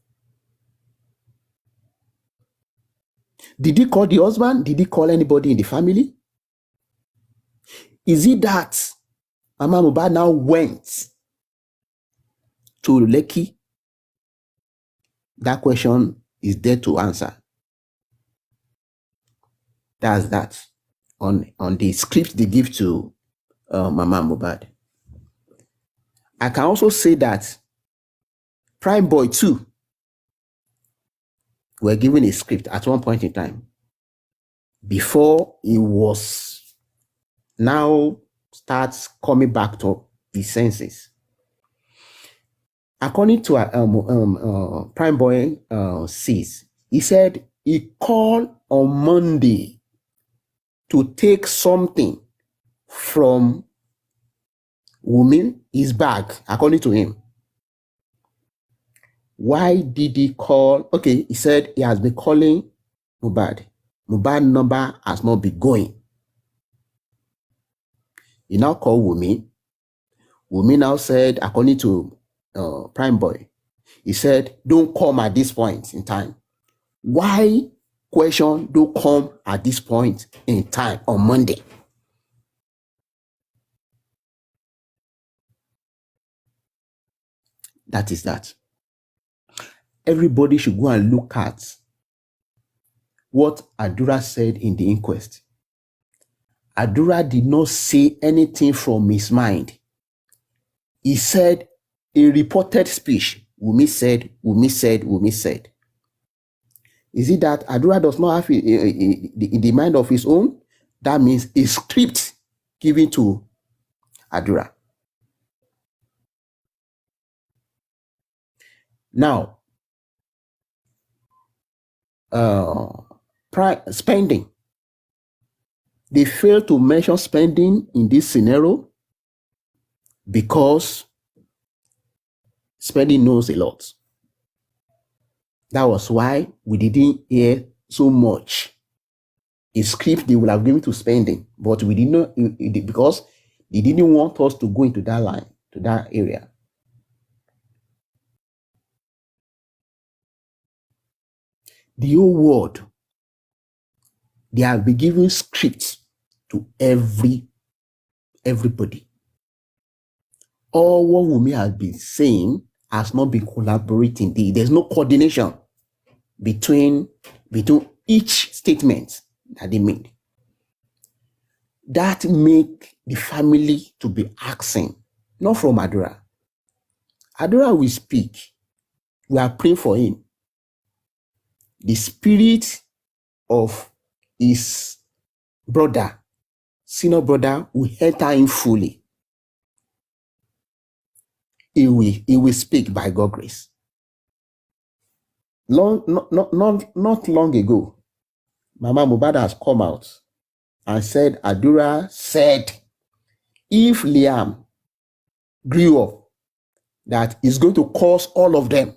Did he call the husband? Did he call anybody in the family? Is it that Mama Mohbad now went to Lekki? That question is there to answer. That's that on the script they give to Mama Mohbad. I can also say that Pt.2 were given a script at one point in time before he was now starts coming back to his senses. According to Prime Boy says, he said he called on Monday to take something from Wumi, his bag, according to him. Why did he call? Okay, he said he has been calling Mohbad. Mohbad number has not been going. He now called Wumi. Wumi now said, according to Prime Boy, he said, don't come at this point in time. Why question don't come at this point in time on Monday? That is that. Everybody should go and look at what Adura said in the inquest. Adura did not say anything from his mind. He said a reported speech. Wumi said, Wumi said, Wumi said. Is it that Adura does not have in the mind of his own? That means a script given to Adura. Now, spending. They fail to mention spending in this scenario because spending knows a lot. That was why we didn't hear so much a script they would have given to spending, but we did not, because they didn't want us to go into that line, to that area. The whole world, they have been giving scripts to everybody. All what Wumi has been saying has not been collaborating. There's no coordination between each statement that they made. That make the family to be asking, not from Adura. Adura will speak. We are praying for him. The spirit of his brother, senior brother, will enter him fully. He will speak by God's grace. Not long ago, Mama Mohbad has come out and said, Adura said, if Liam grew up, that is going to cause all of them.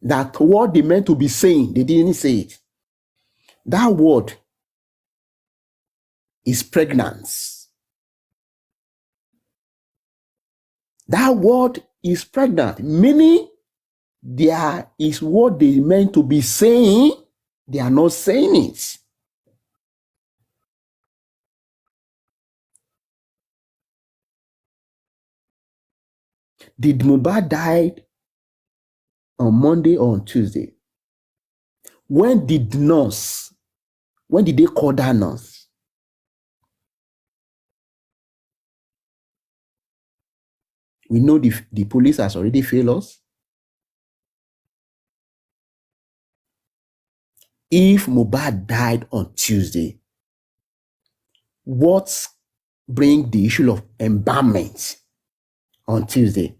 That what they meant to be saying, they didn't say it. That word is pregnancy. That word is pregnant, meaning there is what they meant to be saying, they are not saying it. Did Mohbad die on Monday or on Tuesday? When did they call that nurse? We know the police has already failed us. If Mohbad died on Tuesday, what bring the issue of embalmment on Tuesday?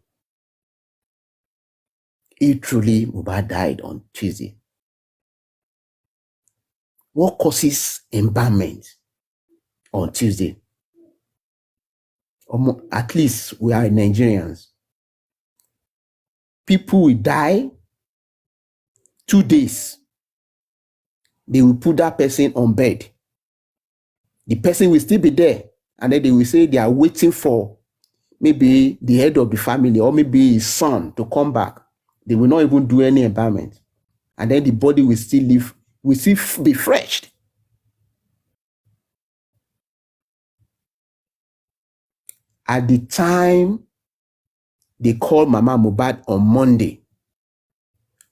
If truly Mohbad died on Tuesday, what causes embalmment on Tuesday? At least we are Nigerians. People will die 2 days. They will put that person on bed. The person will still be there. And then they will say they are waiting for maybe the head of the family or maybe his son to come back. They will not even do any embalmment. And then the body will still be fresh. At the time they called Mama Mohbad on Monday,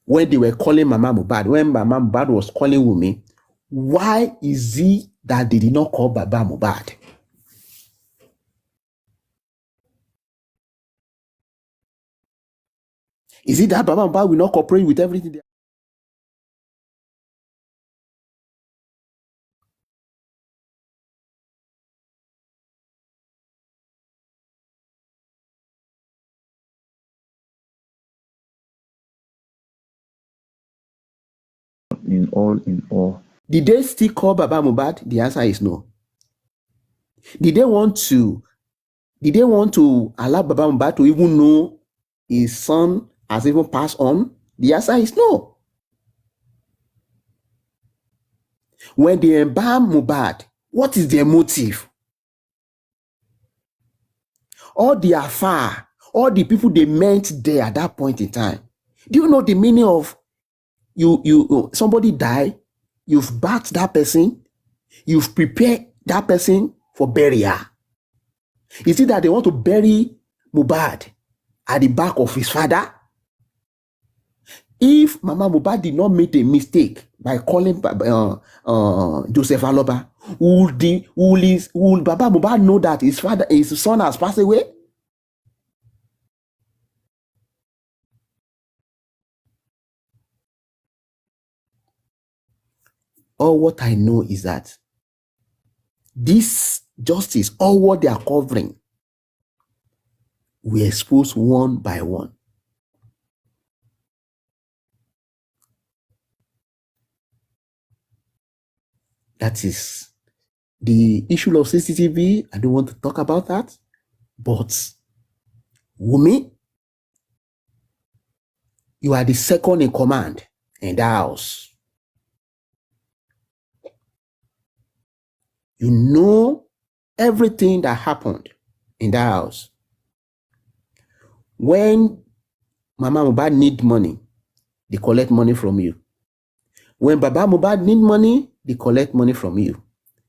when they were calling Mama Mohbad, when Mama Mohbad was calling Wumi, why is it that they did not call Baba Mohbad? Is it that Baba Mohbad will not cooperate with everything? In all. Did they still call Baba Mohbad? The answer is no. Did they want to allow Baba Mohbad to even know his son has even passed on? The answer is no. When they embalm Mohbad, what is their motive? All the affair, all the people they met there at that point in time. Do you know the meaning of somebody die, you've bathed that person, you've prepared that person for burial? Is it that they want to bury Mohbad at the back of his father? If Mama Mohbad did not make a mistake by calling Joseph Aloba, will Baba Mohbad know that his son has passed away? All what I know is that this justice, all what they are covering, we expose one by one. That is the issue of CCTV. I don't want to talk about that. But Wumi, you are the second in command in the house. You know everything that happened in the house. When Mama Mohbad need money, they collect money from you. When Baba Mohbad need money, they collect money from you.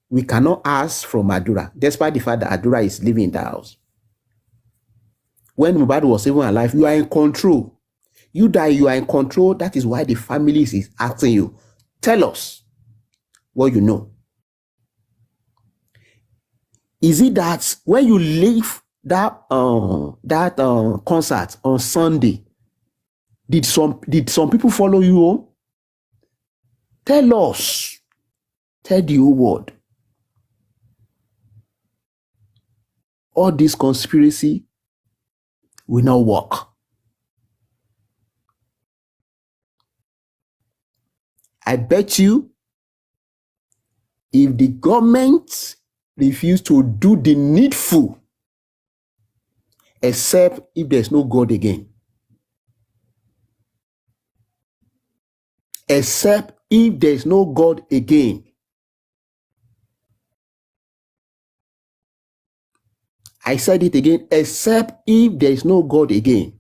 We cannot ask from Adura, despite the fact that Adura is living in the house. When Mohbad was even alive, you are in control. You are in control. That is why the family is asking you, tell us what you know. Is it that when you leave that concert on Sunday, did some people follow you home? Tell us. Tell the whole world. All this conspiracy will not work. I bet you, if the government refuse to do the needful, except if there's no God again, except if there's no God again, I said it again, except if there is no God again,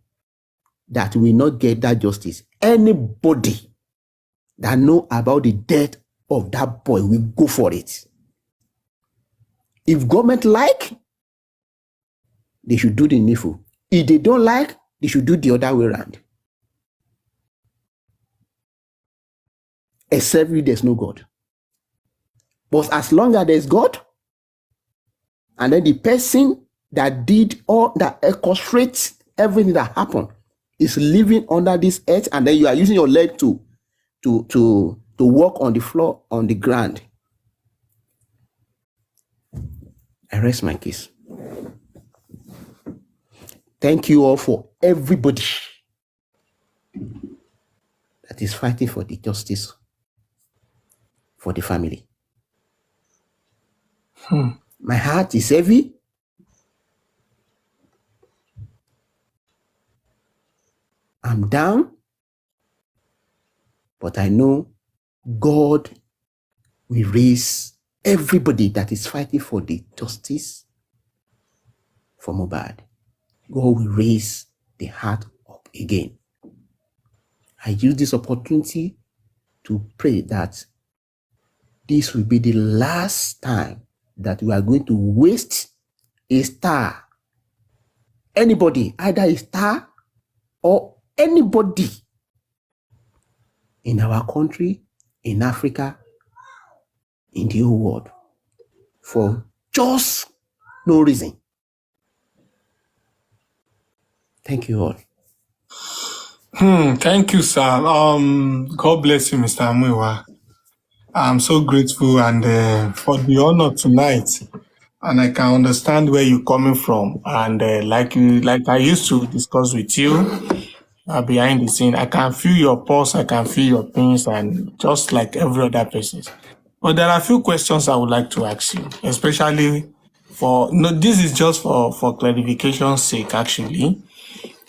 that will not get that justice. Anybody that know about the death of that boy will go for it. If government like, they should do the needful. If they don't like, they should do the other way around. Except if there's no God. But as long as there's God, and then the person that did all that orchestrates everything that happened is living under this earth, and then you are using your leg to walk on the floor, on the ground. I rest my case. Thank you all for everybody that is fighting for the justice for the family. My heart is heavy. I'm down. But I know God will raise everybody that is fighting for the justice for Mohbad. God will raise the heart up again. I use this opportunity to pray that this will be the last time that we are going to waste a star. Anybody, either a star or anybody in our country, in Africa, in the whole world, for just no reason. Thank you all. Thank you, sir. God bless you, Mr. Amuiwa. I'm so grateful and for the honor tonight. And I can understand where you're coming from. And like I used to discuss with you behind the scene, I can feel your pulse, I can feel your pains, and just like every other person. But there are a few questions I would like to ask you, especially this is just for clarification's sake, actually,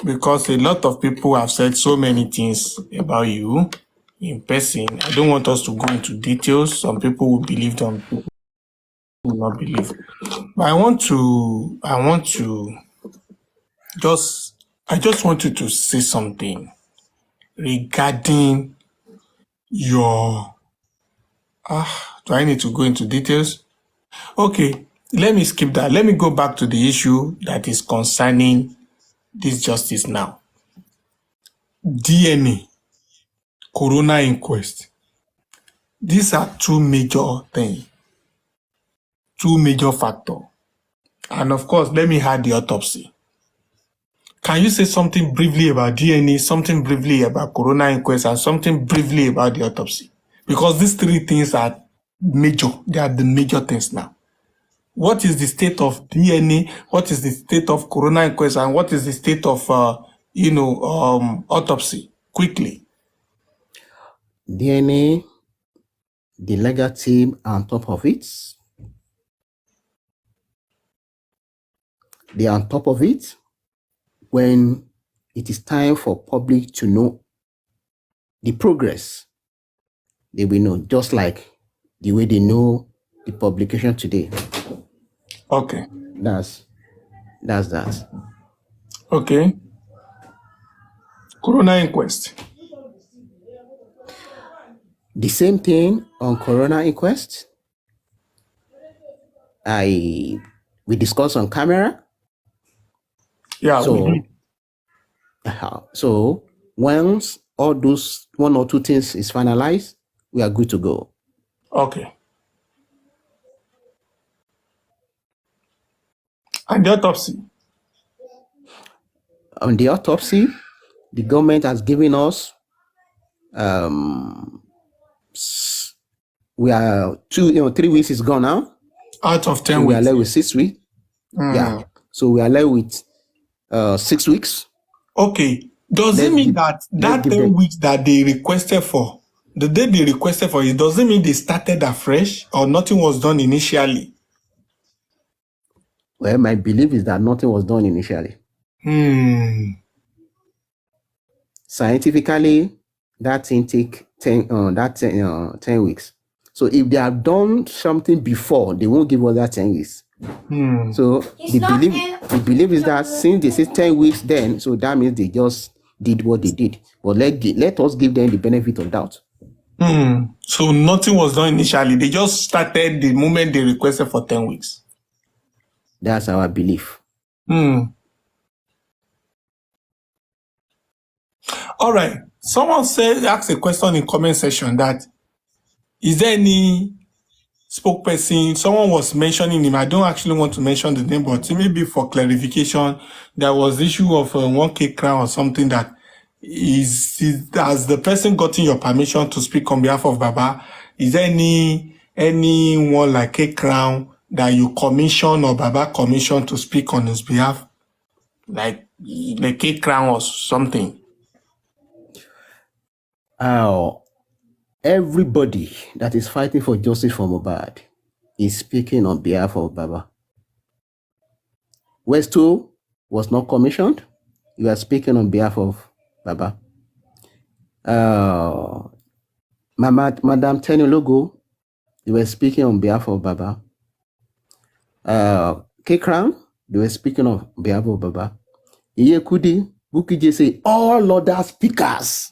because a lot of people have said so many things about you. in person. I don't want us to go into details. Some people will believe, some people will not believe. But I just want you to say something regarding your, do I need to go into details? Okay, let me skip that. Let me go back to the issue that is concerning this justice now. DNA, coroner inquest. These are two major things, two major factors. And of course, let me add the autopsy. Can you say something briefly about DNA, something briefly about coroner inquest, and something briefly about the autopsy? Because these three things are major. They are the major things now. What is the state of DNA? What is the state of coroner inquest? And what is the state of, autopsy? Quickly. DNA, the legal team on top of it. They are on top of it when it is time for public to know the progress. They will know, just like the way they know the publication today. Okay. That's that. Okay. Coroner inquest. The same thing on coroner inquest. We discussed on camera. Yeah, we So, did. so once all those one or two things is finalized, we are good to go. Okay. And the autopsy? On the autopsy, the government has given us, we are 3 weeks is gone now. Out of 10 So we are weeks. left with 6 weeks. Yeah. So we are left with 6 weeks. Okay. Does it mean that 10 weeks that they requested for, the day they requested for it, does it mean they started afresh or nothing was done initially? Well, my belief is that nothing was done initially. Scientifically, that thing take 10 weeks. So if they have done something before, they won't give us that 10 weeks. So the belief is that since they say 10 weeks then, so that means they just did what they did. But let us give them the benefit of doubt. So nothing was done initially. They just started the moment they requested for 10 weeks. That's our belief. All right. Someone asked a question in comment section that, is there any spokesperson? Someone was mentioning him. I don't actually want to mention the name, but maybe for clarification, there was the issue of 1K crown or something that has the person gotten your permission to speak on behalf of Baba? Is there anyone like K Crown that you commission or Baba commission to speak on his behalf? Like K Crown or something? Everybody that is fighting for justice for Mohbad is speaking on behalf of Baba. Pt.2 was not commissioned. You are speaking on behalf of Baba. Madam Logo, you were speaking on behalf of Baba. K Crown, they were speaking on behalf of Baba. Iyekudi, Bukije say all other speakers,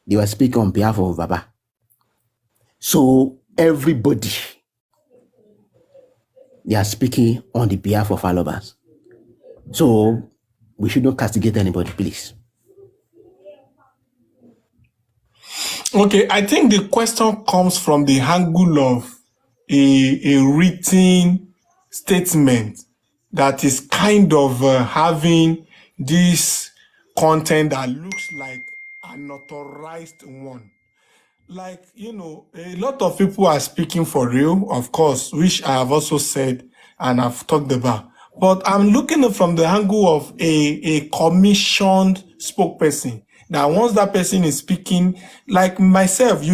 they were speaking on behalf of Baba. So everybody, they are speaking on the behalf of all of us. So we shouldn't castigate anybody, please. Okay, I think the question comes from the angle of a written statement that is kind of having this content that looks like an authorized one. Like, a lot of people are speaking for real, of course, which I have also said and I've talked about. But I'm looking at it from the angle of a commissioned spokesperson. That once that person is speaking, like myself,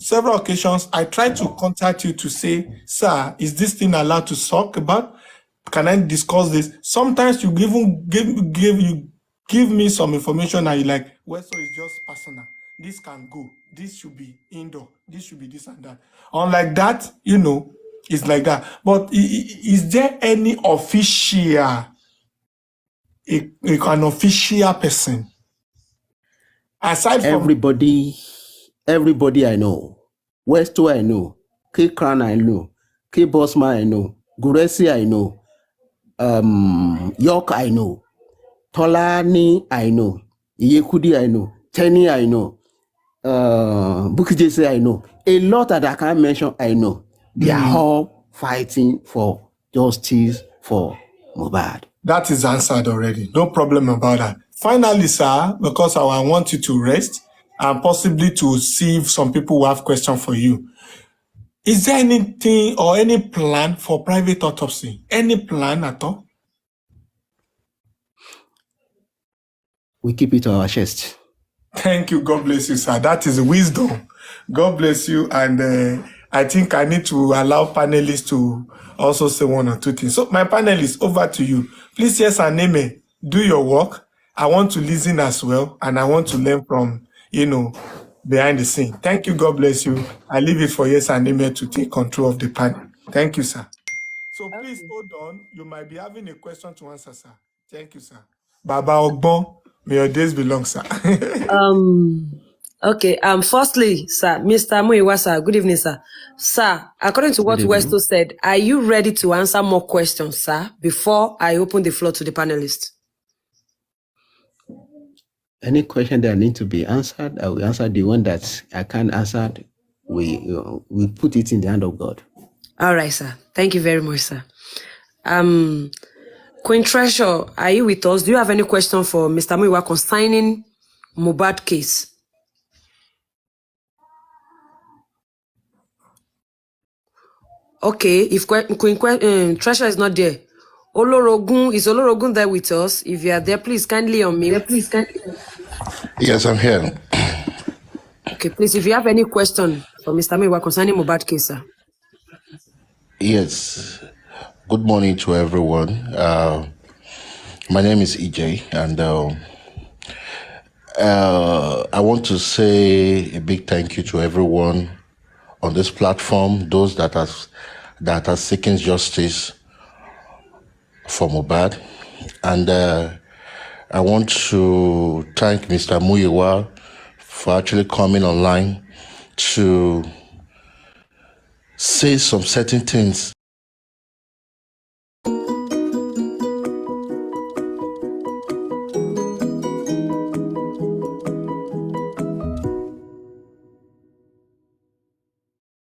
several occasions, I try to contact you to say, sir, is this thing allowed to talk about? Can I discuss this? Sometimes you even give me some information and you're like, well, so it's just personal. this can go, this should be indoor, this should be this and that. Unlike that, it's like that. But is there any official, an official person aside from Everybody I know. Westo I know. K Crown I know. K Bossman I know. Guresi I know. York I know. Tolani I know. Iyekudi I know. Tenny I know. Bukky Jesse I know. A lot that I can't mention I know. They are all fighting for justice for Mohbad. that is answered already? No problem about that. Finally, sir, because I want you to rest and possibly to see if some people will have questions for you. Is there anything or any plan for private autopsy? Any plan at all? We keep it to our chest. Thank you. God bless you, sir. That is wisdom. God bless you. And I think I need to allow panelists to also say one or two things. So my panelists, over to you. Please, yes and amen. Do your work. I want to listen as well. And I want to learn from, behind the scene. Thank you. God bless you. I leave it for yes and amen to take control of the panel. Thank you, sir. So please hold on. You might be having a question to answer, sir. Thank you, sir. Baba Ogbon, may your days be long, sir. Okay. Firstly, sir, Mr. Muiwa, sir, good evening, sir. Sir, according to what Good evening. Westo said, are you ready to answer more questions, sir, before I open the floor to the panelists? Any question that need to be answered, I will answer. The one that I can't answer, we put it in the hand of God. All right, sir. Thank you very much, sir. Queen Treasure, are you with us? Do you have any question for Mr. Muiwa concerning Mohbad case? Okay, if Queen Treasure is not there, is Olorogun there with us? If you are there, please kindly unmute. Yes, I'm here. Okay, please, if you have any question for Mr. Muiwa concerning Mohbad case, sir. Yes. Good morning to everyone. My name is EJ, and I want to say a big thank you to everyone on this platform, those that are seeking justice for Mohbad. And I want to thank Mr. Muyiwa for actually coming online to say some certain things